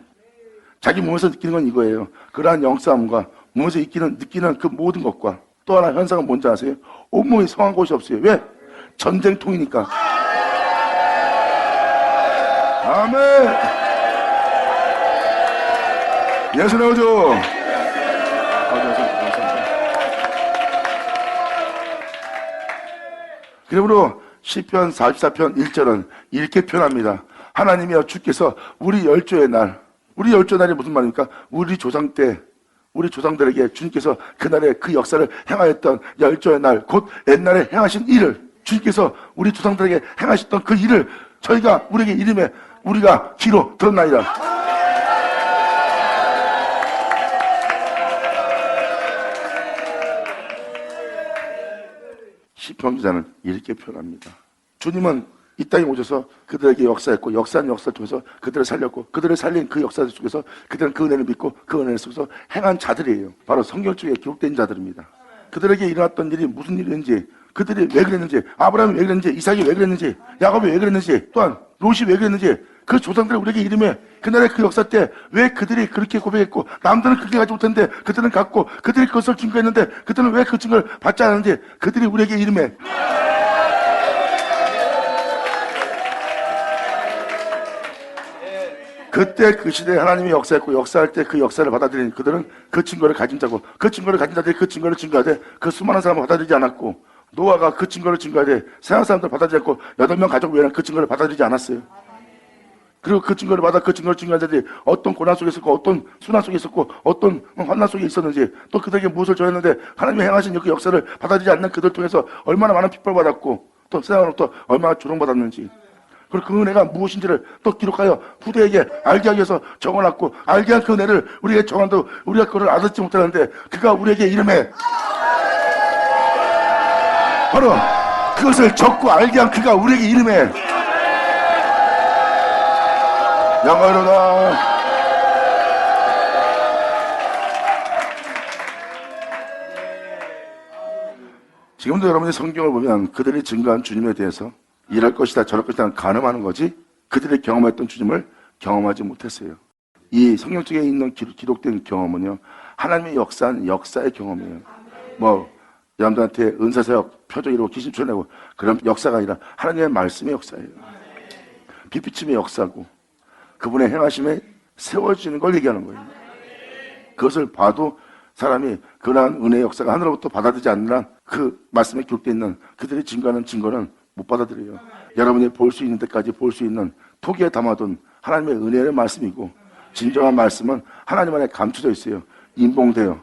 자기 몸에서 느끼는 건 이거예요. 그러한 영싸움과 몸에서 느끼는 그 모든 것과 또 하나 현상은 뭔지 아세요? 온몸이 성한 곳이 없어요. 왜? 전쟁통이니까. 아멘. 예수 나오죠. 그러므로 시편 44편 1절은 이렇게 표현합니다. 하나님이여 주께서 우리 열조의 날이 무슨 말입니까? 우리 조상 때, 우리 조상들에게 주님께서 그날에 그 역사를 행하였던 열조의 날, 곧 옛날에 행하신 일을, 주님께서 우리 조상들에게 행하셨던 그 일을 저희가 우리에게 이름에 우리가 귀로 들었나이다. 시편 기자는 이렇게 표현합니다. 주님은 이 땅에 오셔서 그들에게 역사했고 역사한 역사를 통해서 그들을 살렸고 그들을 살린 그 역사 속에서 그들은 그 은혜를 믿고 그 은혜를 속에서 행한 자들이에요. 바로 성경 쪽에 기록된 자들입니다. 그들에게 일어났던 일이 무슨 일인지, 그들이 왜 그랬는지, 아브라함이 왜 그랬는지, 이삭이 왜 그랬는지, 야곱이 왜 그랬는지, 또한 롯이 왜 그랬는지, 그 조상들이 우리에게 이름에 그날의 그 역사 때 왜 그들이 그렇게 고백했고 남들은 그렇게 가지 못했는데 그들은 갖고 그들이 그것을 증거했는데 그들은 왜 그 증거를 받지 않았는지 그들이 우리에게 이름에 그때 그 시대에 하나님이 역사했고 역사할 때 그 역사를 받아들인 그들은 그 증거를 가진 자고 그 증거를 가진 자들이 그 증거를 증거하되 그 수많은 사람을 받아들이지 않았고 노아가 그 증거를 증거하되 세상 사람들 받아들이지 않고 8명 가족 외에는 그 증거를 받아들이지 않았어요. 그리고 그 증거를 받아 그 증거를 증거한 자들이 어떤 고난 속에 있었고 어떤 순환 속에 있었고 어떤 환난 속에 있었는지 또 그들에게 무엇을 전했는데 하나님이 행하신 그 역사를 받아들이지 않는 그들 통해서 얼마나 많은 핍박을 받았고 또 세상으로 또 얼마나 조롱받았는지, 그리고 그 은혜가 무엇인지를 또 기록하여 후대에게 알게 하기 위해서 적어놨고, 알게 한 그 은혜를 우리에게 정한다고 우리가 그걸 알아듣지 못하는데, 그가 우리에게 이름에 바로 그것을 적고 알게 한 그가 우리에게 이름에 영광이로다. 지금도 여러분이 성경을 보면 그들이 증거한 주님에 대해서 이럴 것이다 저럴 것이다 가늠하는 거지, 그들이 경험했던 주님을 경험하지 못했어요. 이 성경 속에 있는 기록된 경험은요, 하나님의 역사는 역사의 경험이에요. 뭐 여러분들한테 은사사역 표적이라고 귀신 쫓아내고 그런 역사가 아니라 하나님의 말씀의 역사예요. 빛비침의 역사고, 그분의 행하심에 세워지는 걸 얘기하는 거예요. 그것을 봐도 사람이 그러한 은혜의 역사가 하늘로부터 받아들이지 않는 한 그 말씀에 기록되어 있는 그들이 증거하는 증거는 못 받아들여요. 여러분이 볼 수 있는 데까지 볼 수 있는 토기에 담아둔 하나님의 은혜의 말씀이고, 진정한 말씀은 하나님 안에 감춰져 있어요. 인봉되어.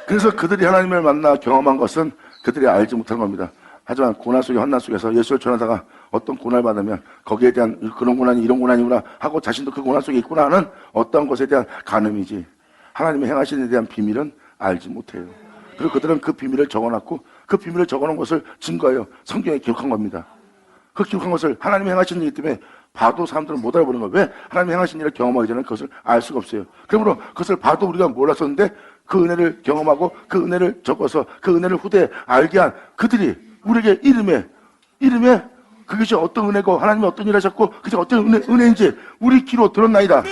그래서 그들이 하나님을 만나 경험한 것은 그들이 알지 못한 겁니다. 하지만 고난 속에 환난 속에서 예수를 전하다가 어떤 고난을 받으면 거기에 대한 그런 고난이 이런 고난이구나 하고 자신도 그 고난 속에 있구나 하는 어떤 것에 대한 간음이지, 하나님의 행하시는 데 대한 비밀은 알지 못해요. 그리고 그들은 그 비밀을 적어놨고, 그 비밀을 적어놓은 것을 증거하여 성경에 기록한 겁니다. 그 기록한 것을 하나님이 행하신 일이기 때문에 봐도 사람들은 못 알아보는 거예요. 왜? 하나님이 행하신 일을 경험하기 전에 그것을 알 수가 없어요. 그러므로 그것을 봐도 우리가 몰랐었는데 그 은혜를 경험하고 그 은혜를 적어서 그 은혜를 후대에 알게 한 그들이 우리에게 이름에 그것이 어떤 은혜고 하나님이 어떤 일을 하셨고 그것이 어떤 은혜인지 우리 귀로 들었나이다.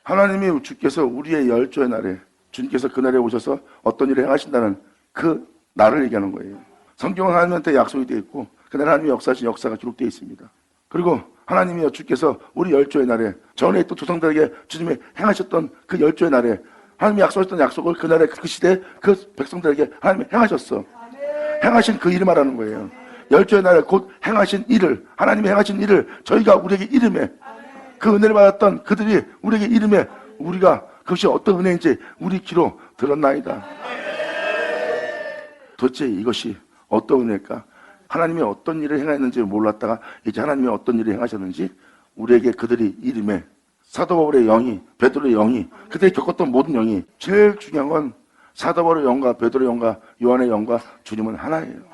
하나님이 주께서 우리의 열조의 날에 주님께서 그날에 오셔서 어떤 일을 행하신다는 그 날을 얘기하는 거예요. 성경은 하나님한테 약속이 되어 있고 그날 하나님의 역사하신 역사가 기록되어 있습니다. 그리고 하나님이여 주께서 우리 열조의 날에 전에 있던 조상들에게 주님이 행하셨던 그 열조의 날에 하나님이 약속하셨던 약속을 그날에 그 시대에 그 백성들에게 하나님이 행하셨어. 행하신 그 일을 말하는 거예요. 열조의 날에 곧 행하신 일을, 하나님이 행하신 일을 저희가 우리에게 이름에, 그 은혜를 받았던 그들이 우리에게 이름에 우리가 그것이 어떤 은혜인지 우리 귀로 들었나이다. 도대체 이것이 어떤 은혜일까? 하나님이 어떤 일을 행했는지 몰랐다가 이제 하나님이 어떤 일을 행하셨는지 우리에게 그들이 이름에, 사도 바울의 영이, 베드로의 영이, 그들이 겪었던 모든 영이, 제일 중요한 건 사도 바울의 영과 베드로의 영과 요한의 영과 주님은 하나예요.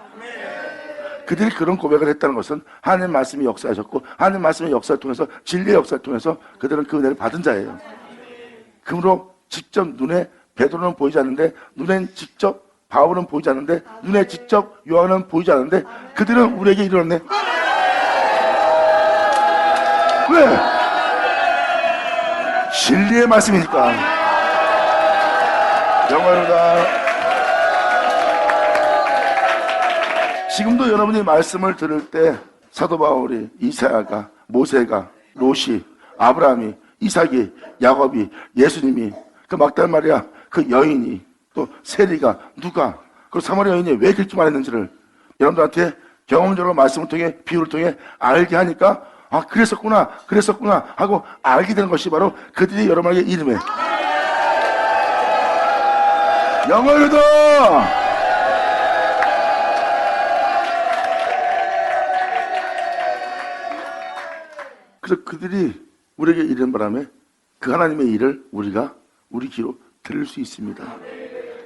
그들이 그런 고백을 했다는 것은 하나님의 말씀이 역사하셨고 하나님의 말씀의 역사를 통해서 진리의 역사를 통해서 그들은 그 은혜를 받은 자예요. 그러므로 직접 눈에 베드로는 보이지 않는데, 눈엔 직접 바울은 보이지 않는데, 눈에 직접 요한은 보이지 않는데 그들은 우리에게 이르렀네. 왜? 진리의 말씀이니까. 영광이로다. 지금도 여러분이 말씀을 들을 때 사도 바울이, 이사야가, 모세가, 롯이, 아브라함이, 이삭이, 야곱이, 예수님이, 그 막달 마리아, 그 여인이, 또 세리가, 누가, 그 사마리아 여인이 왜 그렇게 말했는지를 여러분들한테 경험적으로 말씀을 통해, 비유를 통해 알게 하니까 아 그랬었구나 하고 알게 되는 것이 바로 그들이 여러분에게 이름에 영광이로다. 그래서 그들이 우리에게 이른 바람에 그 하나님의 일을 우리가 우리 귀로 들을 수 있습니다.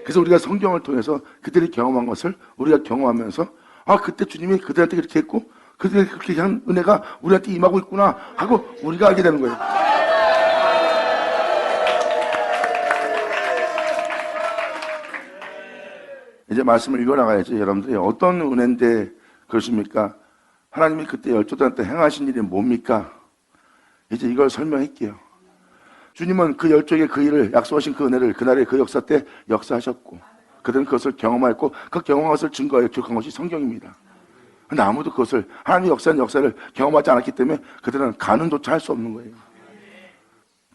그래서 우리가 성경을 통해서 그들이 경험한 것을 우리가 경험하면서 아 그때 주님이 그들한테 그렇게 했고 그들이 그렇게 한 은혜가 우리한테 임하고 있구나 하고 우리가 알게 되는 거예요. 이제 말씀을 읽어나가야지. 여러분들이 어떤 은혜인데 그러십니까? 하나님이 그때 열조들한테 행하신 일이 뭡니까? 이제 이걸 설명할게요. 주님은 그 열조에게 그 일을, 약속하신 그 은혜를 그날의 그 역사 때 역사하셨고 그들은 그것을 경험하였고 그 경험한 것을 증거하여 기록한 것이 성경입니다. 근데 아무도 그것을, 하나님의 역사는 역사를 경험하지 않았기 때문에 그들은 가늠조차 할 수 없는 거예요.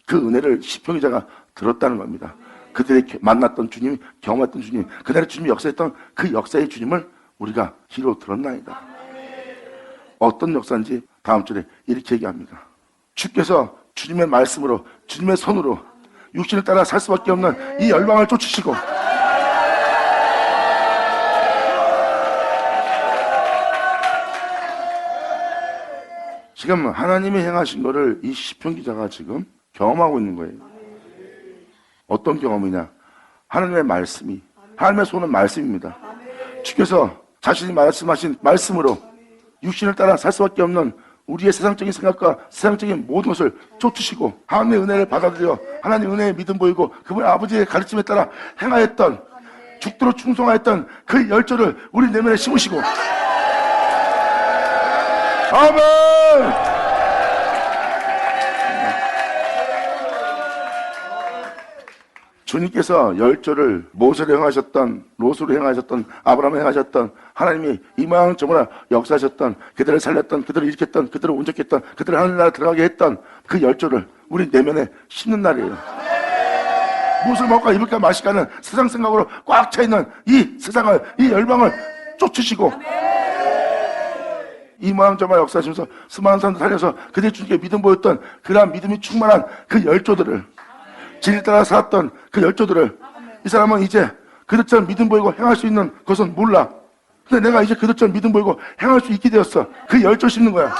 그 은혜를 시편 기자가 들었다는 겁니다. 그들이 만났던 주님, 경험했던 주님, 그날의 주님이 역사했던 그 역사의 주님을 우리가 귀로 들었나이다. 어떤 역사인지 다음 주에 이렇게 얘기합니다. 주께서 주님의 말씀으로, 주님의 손으로 육신을 따라 살 수밖에 없는 이 열방을 쫓으시고 지금 하나님이 행하신 거를 이 시편 기자가 지금 경험하고 있는 거예요. 어떤 경험이냐? 하나님의 말씀이, 하나님의 손은 말씀입니다. 주께서 자신이 말씀하신 말씀으로 육신을 따라 살 수밖에 없는 우리의 세상적인 생각과 세상적인 모든 것을 쫓으시고 하나님의 은혜를 받아들여 하나님 은혜의 믿음 보이고 그분의 아버지의 가르침에 따라 행하였던, 죽도록 충성하였던 그 열조를 우리 내면에 심으시고, 아멘! 주님께서 열조를 모세로 행하셨던, 롯으로 행하셨던, 아브라함을 행하셨던, 하나님이 이망저망 역사하셨던, 그들을 살렸던, 그들을 일으켰던, 그들을 온전했던, 그들을 하늘나라 들어가게 했던 그 열조를 우리 내면에 심는 날이에요. 무엇을 먹을까 입을까 마실까는 세상 생각으로 꽉 차있는 이 세상을, 이 열방을 쫓으시고 이망저망 역사하시면서 수많은 사람들 살려서 그들 주님께 믿음 보였던 그러한 믿음이 충만한 그 열조들을, 진리 따라 살았던 그 열조들을, 이 사람은 이제 그들처럼 믿음 보이고 행할 수 있는 것은 몰라. 근데 내가 이제 그들처럼 믿음 보이고 행할 수 있게 되었어. 그 열조 심는 거야.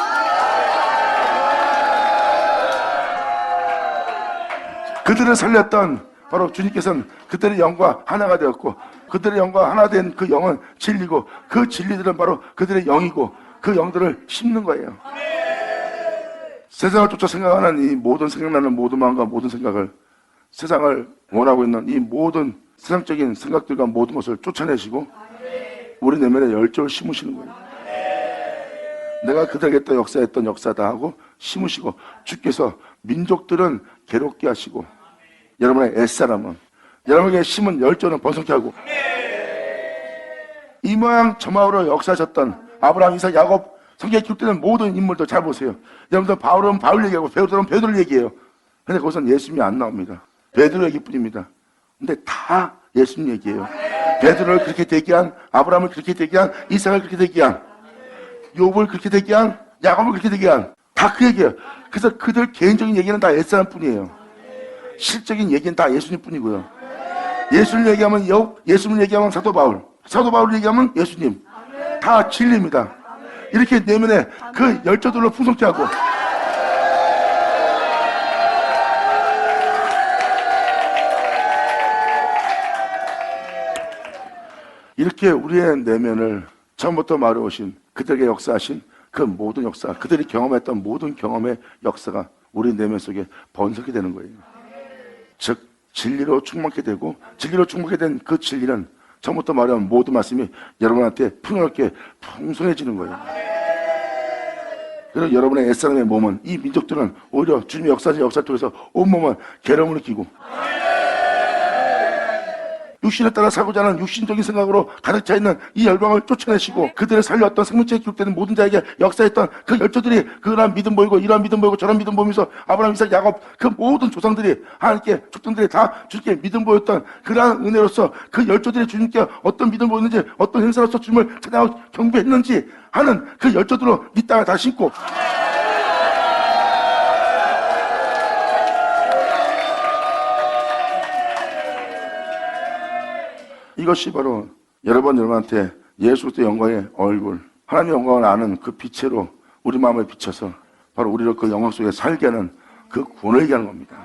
그들을 살렸던 바로 주님께서는 그들의 영과 하나가 되었고, 그들의 영과 하나 된 그 영은 진리고, 그 진리들은 바로 그들의 영이고, 그 영들을 심는 거예요. 세상을 쫓아 생각하는 이 모든 생각나는 모든 마음과 모든 생각을, 세상을 원하고 있는 이 모든 세상적인 생각들과 모든 것을 쫓아내시고 우리 내면에 열조를 심으시는 거예요. 내가 그들에게 또 역사했던 역사다 하고 심으시고, 주께서 민족들은 괴롭게 하시고 여러분의 옛사람은, 여러분에게 심은 열조는 번성케 하고, 이 모양 저 모양으로 역사하셨던 아브라함, 이삭, 야곱, 성경에 기록되는 모든 인물들 잘 보세요. 여러분들 바울은 바울 얘기하고 베드로는 베드로 얘기해요. 근데 거기서는 예수님이 안 나옵니다. 베드로 얘기뿐입니다. 근데 다 예수님 얘기예요. 베드로를 그렇게 대기한, 아브라함을 그렇게 대기한, 이삭을 그렇게 대기한, 욥을 그렇게 대기한, 야곱을 그렇게 대기한, 다 그 얘기예요. 그래서 그들 개인적인 얘기는 다 옛사람 뿐이에요. 실적인 얘기는 다 예수님 뿐이고요. 예수님 얘기하면 욥, 예수님 얘기하면 사도 바울, 사도 바울 얘기하면 예수님. 다 진리입니다. 이렇게 내면에 그 열조들로 풍성케 하고, 이렇게 우리의 내면을 처음부터 말해오신, 그들에게 역사하신 그 모든 역사, 그들이 경험했던 모든 경험의 역사가 우리 내면 속에 번성이 되는 거예요. 즉 진리로 충만케 되고, 진리로 충만케 된 그 진리는 처음부터 말한 모든 말씀이 여러분한테 풍요롭게 풍성해지는 거예요. 그리고 여러분의 옛사람의 몸은, 이 민족들은 오히려 주님의 역사적 역사를 통해서 온몸은 괴로움을 느끼고, 육신에 따라 살고자 하는 육신적인 생각으로 가득 차 있는 이 열방을 쫓아내시고, 그들을 살려왔던 생명체에 기록되는 모든 자에게 역사했던 그 열조들이 그러한 믿음 보이고 이러한 믿음 보이고 저런 믿음 보이면서 아브라함, 이삭, 야곱, 그 모든 조상들이, 하나님께 족장들이 다 주님께 믿음 보였던 그러한 은혜로서 그 열조들이 주님께 어떤 믿음 보였는지, 어떤 행사로서 주님을 찬양하고 경배했는지 하는 그 열조들로 이 땅을 다 심고, 이것이 바로 여러분한테 예수 그리스도의 영광의 얼굴, 하나님의 영광을 아는 그 빛으로 우리 마음을 비춰서 바로 우리를 그 영광 속에 살게 하는 그 구원을 얘기하는 겁니다.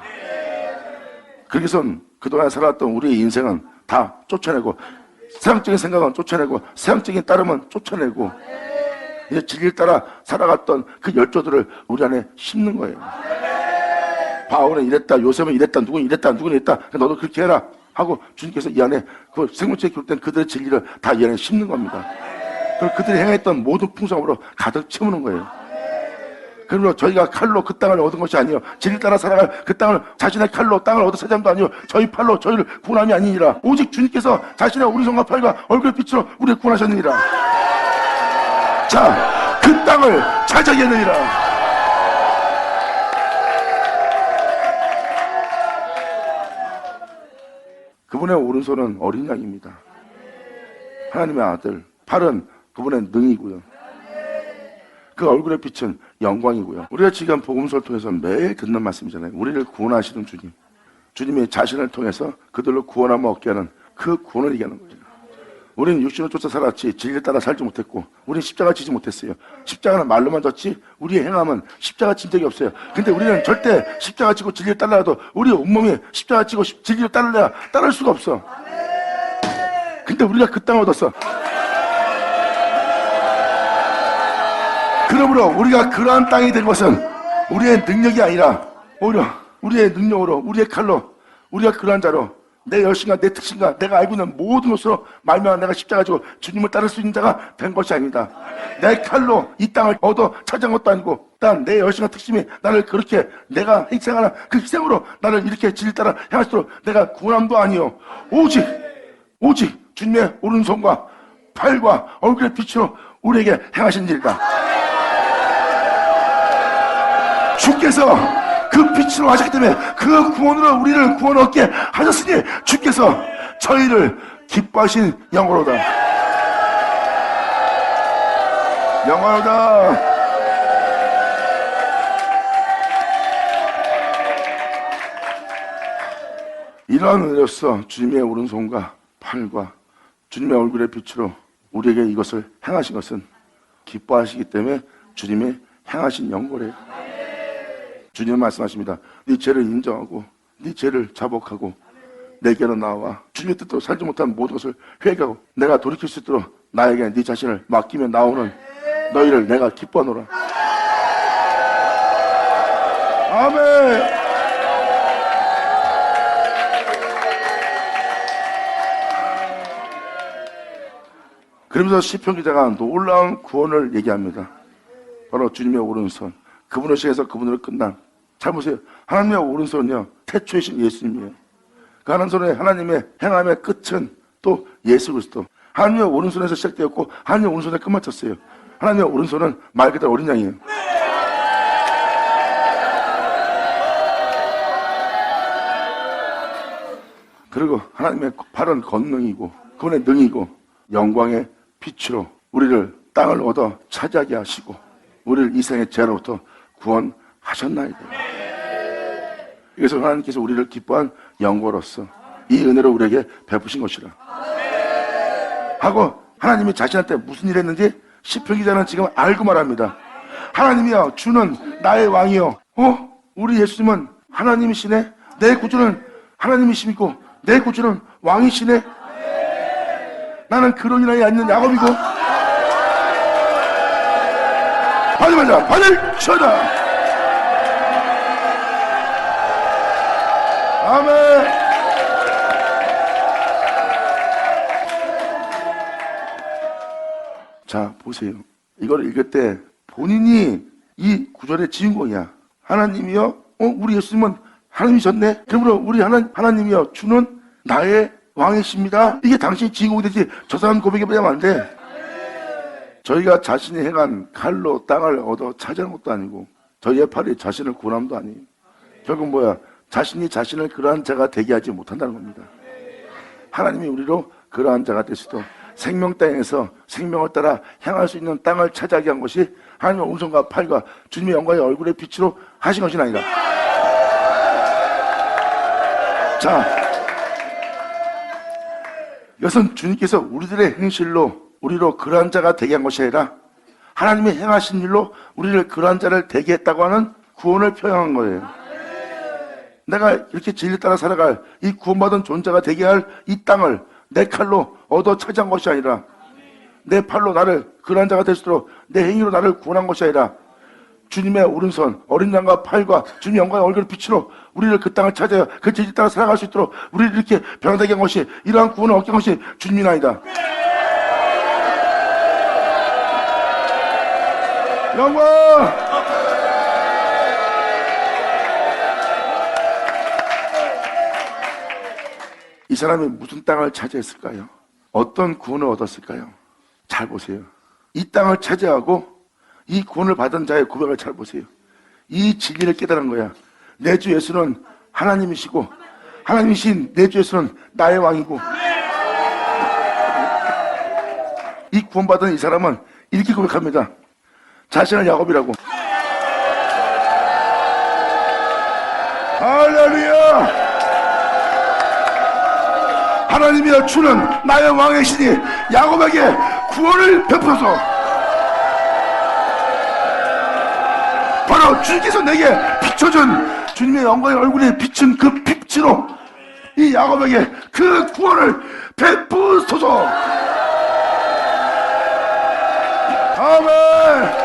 그래서 그동안 살아왔던 우리의 인생은 다 쫓아내고, 세상적인 생각은 쫓아내고, 세상적인 따름은 쫓아내고, 이제 진리를 따라 살아갔던 그 열조들을 우리 안에 심는 거예요. 바울은 이랬다, 요셉은 이랬다, 누구는 이랬다, 누구는 이랬다, 너도 그렇게 해라 하고 주님께서 이 안에 그 생명체에 기록된 그들의 진리를 다 이 안에 심는 겁니다. 그리고 그들이 행했던 모든 풍성함으로 가득 채우는 거예요. 그러므로 저희가 칼로 그 땅을 얻은 것이 아니요, 진리 따라 살아갈 그 땅을 자신의 칼로 땅을 얻어 사잠도 아니요, 저희 팔로 저희를 구원함이 아니니라. 오직 주님께서 자신의 오른손과 팔과 얼굴의 빛으로 우리를 구원하셨느니라. 자, 그 땅을 차지하겠느니라. 그분의 오른손은 어린 양입니다. 하나님의 아들, 팔은 그분의 능이고요. 그 얼굴의 빛은 영광이고요. 우리가 지금 복음서를 통해서 매일 듣는 말씀이잖아요. 우리를 구원하시는 주님, 주님이 자신을 통해서 그들로 구원함을 얻게 하는 그 구원을 얘기하는 거예요. 우리는 육신을 쫓아 살았지 진리를 따라 살지 못했고 우리는 십자가 지지 못했어요. 십자가는 말로만 졌지 우리의 행함은 십자가 진 적이 없어요. 근데 우리는 절대 십자가 지고 진리를 따라도 우리 온몸이 십자가 지고 진리를 따르려 따를 수가 없어. 근데 우리가 그 땅을 얻었어. 그러므로 우리가 그러한 땅이 된 것은 우리의 능력이 아니라 오히려 우리의 능력으로 우리의 칼로 우리가 그러한 자로 내 열심과 내 특신과 내가 알고 있는 모든 것으로 말미암아 내가 십자가 지고 주님을 따를 수 있는 자가 된 것이 아닙니다. 내 칼로 이 땅을 얻어 차지한 것도 아니고 단 내 열심과 특심이 나를 그렇게 내가 희생하는 그 희생으로 나를 이렇게 진리 따라 향하시도록 내가 구원함도 아니요 오직 주님의 오른손과 팔과 얼굴의 빛으로 우리에게 행하신 일이다. 주께서 그 빛으로 하셨기 때문에 그 구원으로 우리를 구원 얻게 하셨으니 주께서 저희를 기뻐하신 영광로다. 영광로다. 이러한 은혜로서 주님의 오른손과 팔과 주님의 얼굴의 빛으로 우리에게 이것을 행하신 것은 기뻐하시기 때문에 주님의 행하신 영광이에요. 주님은 말씀하십니다. 네 죄를 인정하고 네 죄를 자복하고 내게로 나와 주님의 뜻대로 살지 못한 모든 것을 회개하고 내가 돌이킬 수 있도록 나에게 네 자신을 맡기며 나오는 너희를 내가 기뻐하노라. 아멘. 그러면서 시편 기자가 놀라운 구원을 얘기합니다. 바로 주님의 오른손, 그분을 시작해서 그분으로 끝난. 잘 보세요. 하나님의 오른손은요 태초이신 예수님이에요. 그 하나님의 하나님의 행함의 끝은 또 예수 그리스도. 하나님의 오른손에서 시작되었고 하나님의 오른손에 끝마쳤어요. 하나님의 오른손은 말 그대로 어린 양이에요. 그리고 하나님의 팔은 권능이고 그분의 능이고 영광의 빛으로 우리를 땅을 얻어 차지하게 하시고 우리를 이 생의 죄로부터 구원하셨나이다. 그래서 하나님께서 우리를 기뻐한 영광으로서 이 은혜를 우리에게 베푸신 것이라 하고 하나님이 자신한테 무슨 일을 했는지 시편 기자는 지금 알고 말합니다. 하나님이여 주는 나의 왕이여. 우리 예수님은 하나님이시네. 내 구주는 하나님이시고 내 구주는 왕이시네. 나는 그런 일이 아닌 야곱이고 받으마자 받을 쳐다. 아멘. 자 보세요. 이걸 읽을 때 본인이 이 구절의 주인공이야. 하나님이여 우리 예수님은 하나님이셨네. 그러므로 우리 하나님이여 주는 나의 왕이십니다. 이게 당신이 주인공이 되지 저 사람 고백해보자면 안 돼. 저희가 자신이 행한 칼로 땅을 얻어 차지하는 것도 아니고 저희의 팔이 자신을 구원함도 아니에요. 결국 뭐야? 자신이 자신을 그러한 자가 되게 하지 못한다는 겁니다. 하나님이 우리로 그러한 자가 될 수도 생명 땅에서 생명을 따라 향할 수 있는 땅을 차지하게 한 것이 하나님의 오른손과 팔과 주님의 영광의 얼굴의 빛으로 하신 것이 아니다. 자, 이것은 주님께서 우리들의 행실로 우리로 그러한 자가 되게 한 것이 아니라 하나님이 행하신 일로 우리를 그러한 자를 되게 했다고 하는 구원을 표현한 거예요. 내가 이렇게 진리 따라 살아갈 이 구원받은 존재가 되게 할 이 땅을 내 칼로 얻어 차지한 것이 아니라 내 팔로 나를 그러한 자가 될 수 있도록 내 행위로 나를 구원한 것이 아니라 주님의 오른손 어린 양과 팔과 주님 영광의 얼굴 빛으로 우리를 그 땅을 찾아야 그 진리 따라 살아갈 수 있도록 우리를 이렇게 변화되게 한 것이 이러한 구원을 얻게 한 것이 주님이 아니다. 영광! 이 사람이 무슨 땅을 차지했을까요? 어떤 구원을 얻었을까요? 잘 보세요. 이 땅을 차지하고 이 구원을 받은 자의 고백을 잘 보세요. 이 진리를 깨달은 거야. 내 주 예수는 하나님이시고 하나님이신 내 주 예수는 나의 왕이고 이 구원받은 이 사람은 이렇게 고백합니다. 자신을 야곱이라고. 할렐루야! 하나님이여 주는 나의 왕의 신이 야곱에게 구원을 베푸소서. 바로 주님께서 내게 비춰준 주님의 영광의 얼굴에 비춘 그 빛으로 이 야곱에게 그 구원을 베푸소서. 아멘.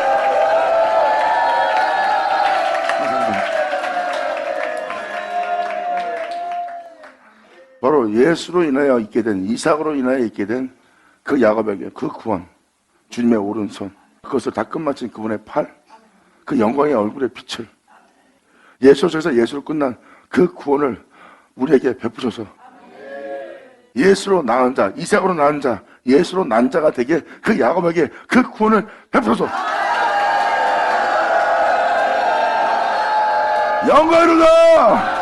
바로 예수로 인하여 있게 된, 이삭으로 인하여 있게 된 그 야곱에게 그 구원, 주님의 오른손, 그것을 다 끝마친 그분의 팔, 그 영광의 얼굴의 빛을, 예수에서 예수로 끝난 그 구원을 우리에게 베푸셔서 예수로 낳은 자, 이삭으로 낳은 자, 예수로 난 자가 되게 그 야곱에게 그 구원을 베푸셔서 영광이로다.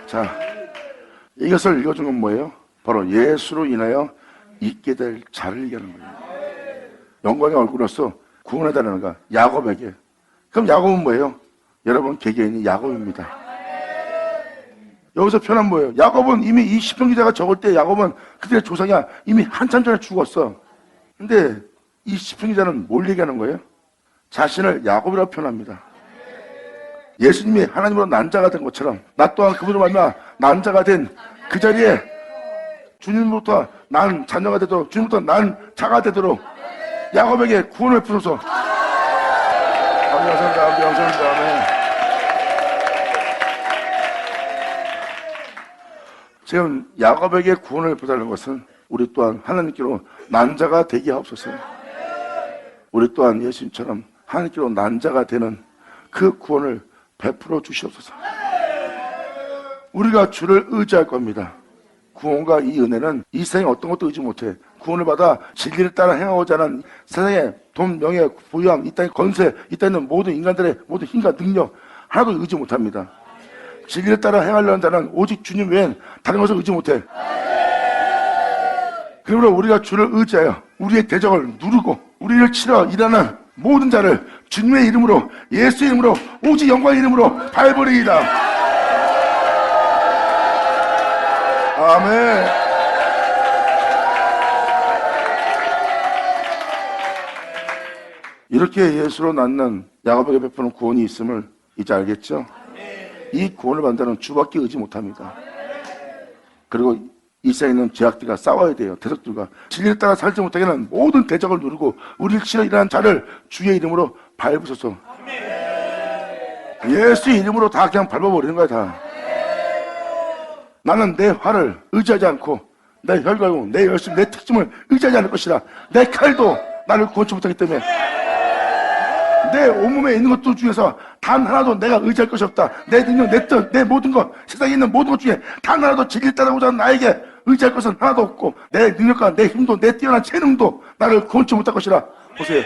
자, 이것을 읽어준 건 뭐예요? 바로 예수로 인하여 있게 될 자를 얘기하는 거예요. 영광의 얼굴로서 구원해달라는 거, 야곱에게. 그럼 야곱은 뭐예요? 여러분 개개인이 야곱입니다. 여기서 표현한 뭐예요? 야곱은 이미 이 시편 기자가 적을 때 야곱은 그들의 조상이야 이미 한참 전에 죽었어. 근데 이 시편 기자는 뭘 얘기하는 거예요? 자신을 야곱이라고 표현합니다. 예수님이 하나님으로 난 자가 된 것처럼 나 또한 그분으로 말미암아 난 자가 된 그 자리에 주님부터 난 자녀가 되도록, 주님부터 난 자가 되도록 야곱에게 구원을 베푸소서. 감사합니다. 감사합니다. 지금 야곱에게 구원을 베달라는 것은 우리 또한 하나님께로 난 자가 되게 하옵소서. 우리 또한 예수님처럼 하나님께로 난 자가 되는 그 구원을 베풀어 주시옵소서. 우리가 주를 의지할 겁니다. 구원과 이 은혜는 이 세상에 어떤 것도 의지 못해. 구원을 받아 진리를 따라 행하고자 하는 세상에 돈, 명예, 부양, 이 땅의 건세, 이 땅에 있는 모든 인간들의 모든 힘과 능력 하나도 의지 못합니다. 진리를 따라 행하려는 자는 오직 주님 외엔 다른 것을 의지 못해. 그러므로 우리가 주를 의지하여 우리의 대적을 누르고 우리를 치러 일하는 모든 자를 주님의 이름으로, 예수의 이름으로, 오직 영광의 이름으로 밟으리이다. 아멘. 이렇게 예수로 낳는 야곱에게 베푸는 구원이 있음을 이제 알겠죠? 이 구원을 받는 주밖에 의지 못합니다. 그리고 이 세상에 있는 죄악들과 싸워야 돼요. 대적들과 진리를 따라 살지 못하게 하는 모든 대적을 누르고 우리를 치러 일하는 자를 주의 이름으로 밟으소서. 예수의 이름으로 다 그냥 밟아버리는 거야. 다. 나는 내 활을 의지하지 않고 내 혈과고 내 열심, 내 특징을 의지하지 않을 것이라. 내 칼도 나를 구원치 못하기 때문에 내 온몸에 있는 것들 중에서 단 하나도 내가 의지할 것이 없다. 내 능력, 내 뜻, 내 모든 것, 세상에 있는 모든 것 중에 단 하나도 진리를 따르고자 하는 나에게 의지할 것은 하나도 없고 내 능력과 내 힘도 내 뛰어난 재능도 나를 구원치 못할 것이라. 보세요.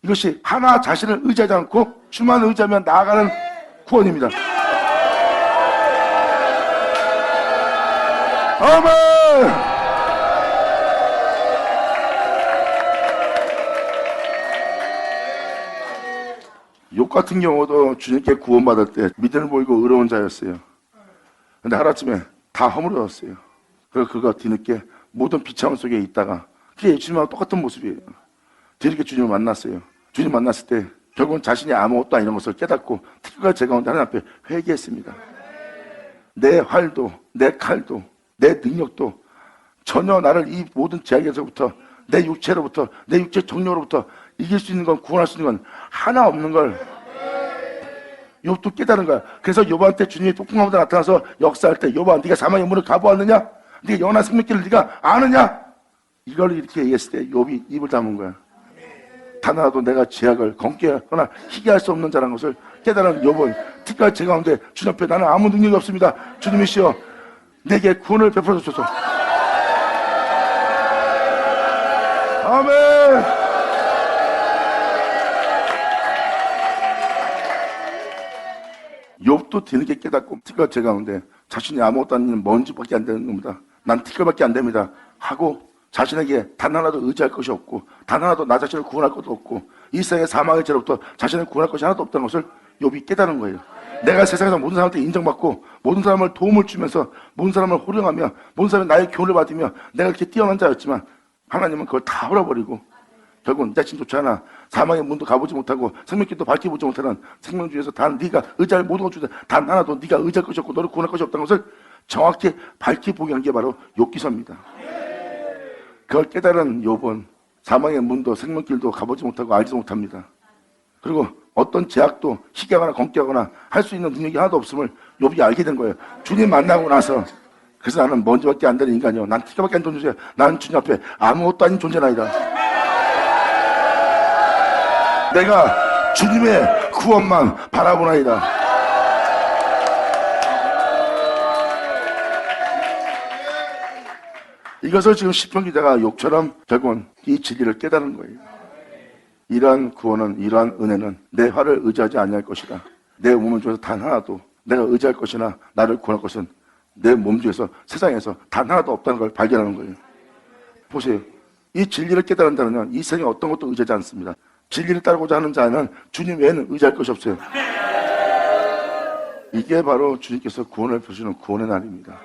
이것이 하나 자신을 의지하지 않고 주만 의지하며 나아가는 구원입니다. 아멘. 욥 같은 경우도 주님께 구원받을 때 믿음을 보이고 의로운 자였어요. 근데 하루아침에 다 허물어졌어요. 그래서 그가 뒤늦게 모든 비참함 속에 있다가 그게 주님하고 똑같은 모습이에요. 뒤늦게 주님을 만났어요. 주님 만났을 때 결국은 자신이 아무것도 아닌 것을 깨닫고 특별히 제 가운데 하나님 앞에 회개했습니다. 내 활도 내 칼도 내 능력도 전혀 나를 이 모든 제약에서부터 내 육체로부터 내 육체 정력으로부터 이길 수 있는 건, 구원할 수 있는 건 하나 없는 걸 욥도 깨달은 거야. 그래서 욥한테 주님이 폭풍함으로 나타나서 역사할 때 욥아 네가 사망의 문을 가보았느냐? 네가 영원한 생명길을 네가 아느냐? 이걸 이렇게 얘기했을 때 욥이 입을 다문 거야. 단 하나도 내가 죄악을 검게 하거나 희게 할 수 없는 자라는 것을 깨달은 욥은 특별히 제 가운데 주님 앞에 나는 아무 능력이 없습니다. 주님이시여 내게 구원을 베풀어 주소서. 아멘. 욥도 뒤늦게 깨닫고 특별히 제 가운데 자신이 아무것도 아닌 먼지밖에 안 되는 겁니다. 난 티끌밖에 안 됩니다 하고 자신에게 단 하나도 의지할 것이 없고 단 하나도 나 자신을 구원할 것도 없고 이 세상의 사망의 죄로부터 자신을 구원할 것이 하나도 없다는 것을 욥이 깨달은 거예요. 내가 세상에서 모든 사람한테 인정받고 모든 사람을 도움을 주면서 모든 사람을 호령하며 모든 사람이 나의 교훈을 받으며 내가 그렇게 뛰어난 자였지만 하나님은 그걸 다 버려버리고 결국 네 자신조차 하나 사망의 문도 가보지 못하고 생명길도 밝혀보지 못하는 생명 중에서 단 네가 의지할 모든 것 중에 단 하나도 네가 의지할 것이 없고 너를 구원할 것이 없다는 것을 정확히 밝히보게 한 게 바로 욥기서입니다. 그걸 깨달은 욥은 사망의 문도 생명길도 가보지 못하고 알지도 못합니다. 그리고 어떤 제약도 희귀하거나 검게하거나 할 수 있는 능력이 하나도 없음을 욥이 알게 된 거예요. 주님 만나고 나서 그래서 나는 먼지밖에 안 되는 인간이요. 난 티가밖에 안 되는 존재야. 나는 주님 앞에 아무것도 아닌 존재나이다. 내가 주님의 구원만 바라보나이다. 이것을 지금 시편 기자가 욥처럼 결국은 이 진리를 깨달은 거예요. 이러한 구원은, 이러한 은혜는 내 화를 의지하지 아니할 것이다. 내 몸을 중에서 단 하나도 내가 의지할 것이나 나를 구원할 것은 내 몸 중에서 세상에서 단 하나도 없다는 걸 발견하는 거예요. 보세요. 이 진리를 깨달은 자는 이 세상에 어떤 것도 의지하지 않습니다. 진리를 따르고자 하는 자는 주님 외에는 의지할 것이 없어요. 이게 바로 주님께서 구원을 베푸시는 구원의 날입니다.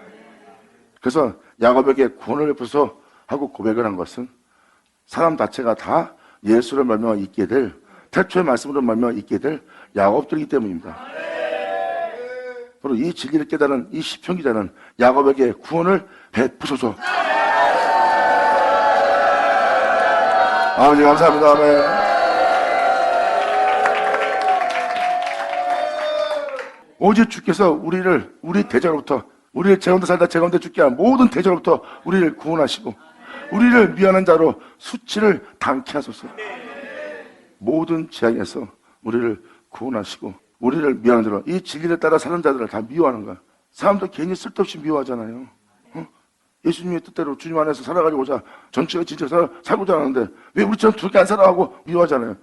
그래서 야곱에게 구원을 베푸소 하고 고백을 한 것은 사람 자체가 다 예수를 말미암아 있게 될, 태초의 말씀으로 말미암아 있게 될 야곱들이기 때문입니다. 바로 이 진리를 깨달은 이 시편 기자는 야곱에게 구원을 베푸소서. 아버지 감사합니다. 아멘. 오직 주께서 우리 대적으로부터, 우리를 제 가운데 살다 제 가운데 죽게 한 모든 대적으로부터 우리를 구원하시고 우리를 미워하는 자로 수치를 당케 하소서. 모든 재앙에서 우리를 구원하시고 우리를 미워하는 자로, 이 진리를 따라 사는 자들을 다 미워하는 거야. 사람도 괜히 쓸데없이 미워하잖아요. 예수님의 뜻대로 주님 안에서 살아가고자 전체가 진짜 살고자 하는데 왜 우리처럼 그렇게 안 살아가고 미워하잖아요.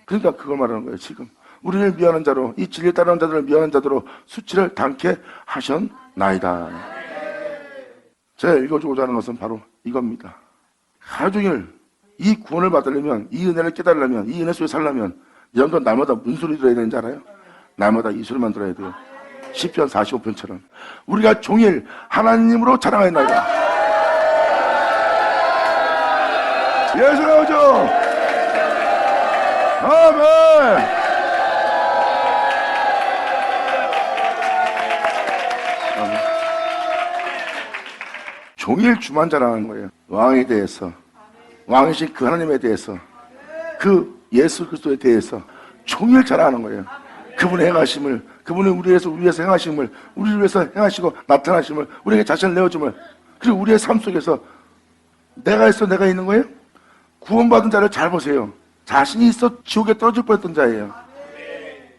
그러니까 그걸 말하는 거예요. 지금 우리를 미워하는 자로, 이 진리에 따르는 자들을 미워하는 자로 수치를 당케 하셨나이다. 제가 읽어주고자 하는 것은 바로 이겁니다. 하루 종일 이 구원을 받으려면, 이 은혜를 깨달으려면, 이 은혜 속에 살려면 여러분들 날마다 무슨 소리 들어야 되는지 알아요? 날마다 이 소리만 들어야 돼요. 시편 45편처럼 우리가 종일 하나님으로 자랑하였나이다. 예수 나오죠? 아멘. 종일 주만 자랑하는 거예요. 왕에 대해서, 왕이신 그 하나님에 대해서, 그 예수 그리스도에 대해서 종일 자랑하는 거예요. 그분의 행하심을, 그분이 우리 위해서 행하심을, 우리를 위해서 행하시고 나타나심을, 우리에게 자신을 내어줌을, 그리고 우리의 삶 속에서 내가 있어 내가 있는 거예요? 구원받은 자를 잘 보세요. 자신이 있어 지옥에 떨어질 뻔했던 자예요.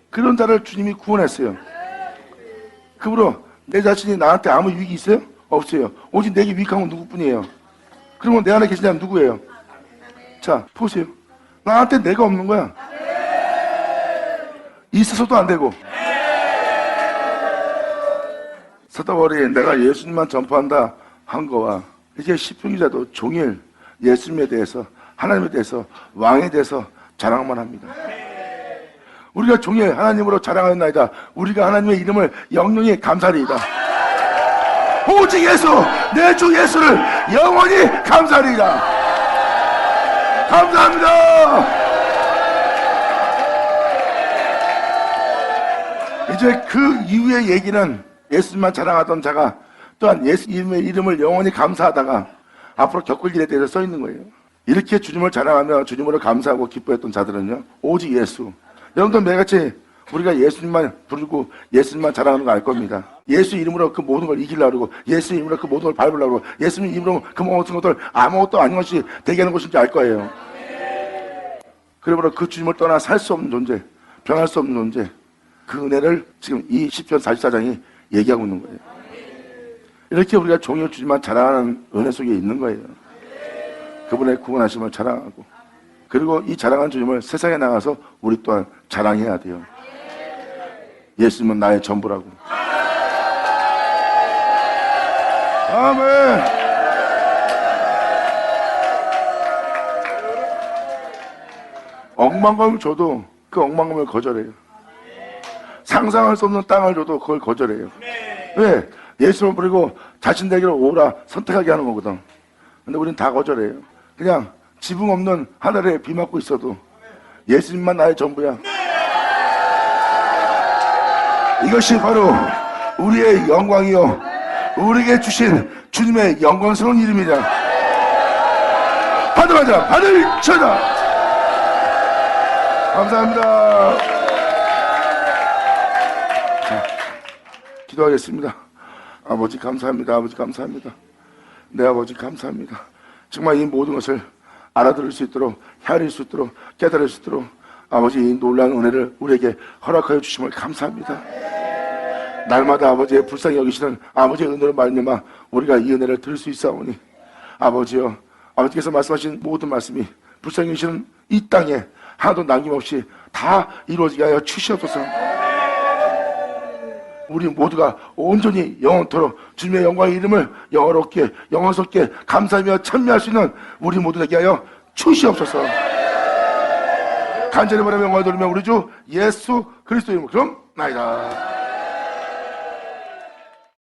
그런 자를 주님이 구원했어요. 그러므로 내 자신이 나한테 아무 유익이 있어요? 없어요. 오직 내게 유익한 건 누구뿐이에요. 그러면 내 안에 계신 자는 누구예요? 자, 보세요. 나한테 내가 없는 거야. 있어서도 안 되고. 사도바울이 내가 예수님만 전파한다 한 거와 이제 시편 기자도 종일 예수님에 대해서, 하나님에 대해서, 왕에 대해서 자랑만 합니다. 우리가 종일 하나님으로 자랑하였나이다. 우리가 하나님의 이름을 영영히 감사리이다. 오직 예수, 내 주 예수를 영원히 감사리이다. 감사합니다. 이제 그 이후의 얘기는 예수님만 자랑하던 자가 또한 예수님의 이름을 영원히 감사하다가 앞으로 겪을 일에 대해서 써 있는 거예요. 이렇게 주님을 자랑하며 주님으로 감사하고 기뻐했던 자들은요, 오직 예수. 여러분들 매같이 우리가 예수님만 부르고 예수님만 자랑하는 거 알 겁니다. 예수 이름으로 그 모든 걸 이기려고 그러고 예수 이름으로 그 모든 걸 밟으려고 그러고 예수님 이름으로 그 모든 것들 아무것도 아닌 것이 되게 하는 것인지 알 거예요. 그러므로 그 주님을 떠나 살 수 없는 존재, 변할 수 없는 존재, 그 은혜를 지금 이 시편 44장이 얘기하고 있는 거예요. 이렇게 우리가 종일 주님만 자랑하는 은혜 속에 있는 거예요. 그분의 구원하심을 자랑하고, 그리고 이 자랑한 주님을 세상에 나가서 우리 또한 자랑해야 돼요. 예수님은 나의 전부라고. 아멘. 억만금을 줘도 그 억만금을 거절해요. 상상할 수 없는 땅을 줘도 그걸 거절해요. 왜? 예수를 부르고 자신에게로 오라 선택하게 하는 거거든. 근데 우린 다 거절해요. 그냥 지붕 없는 하늘에 비 맞고 있어도 예수님만 나의 전부야. 이것이 바로 우리의 영광이요 우리에게 주신 주님의 영광스러운 이름이다. 받아가자. 받을 쳐다. 감사합니다. 자, 기도하겠습니다. 아버지 감사합니다. 아버지 감사합니다. 내 아버지 감사합니다. 정말 이 모든 것을 알아들을 수 있도록 헤아릴 수 있도록 깨달을 수 있도록 아버지 이 놀라운 은혜를 우리에게 허락하여 주심을 감사합니다. 날마다 아버지의 불쌍히 여기시는 아버지의 은혜로 말미암아 우리가 이 은혜를 들을 수 있사오니 아버지여 아버지께서 말씀하신 모든 말씀이 불쌍히 여기시는 이 땅에 하나도 남김없이 다 이루어지게 하여 주시옵소서. 우리 모두가 온전히 영원토록 주님의 영광의 이름을 영어롭게 영광스럽게 감사하며 찬미할 수 있는 우리 모두 되게 하여 주시옵소서. 간절히 바라며 영광을 돌리며 우리 주 예수 그리스도 이름으로 그럼 나이다.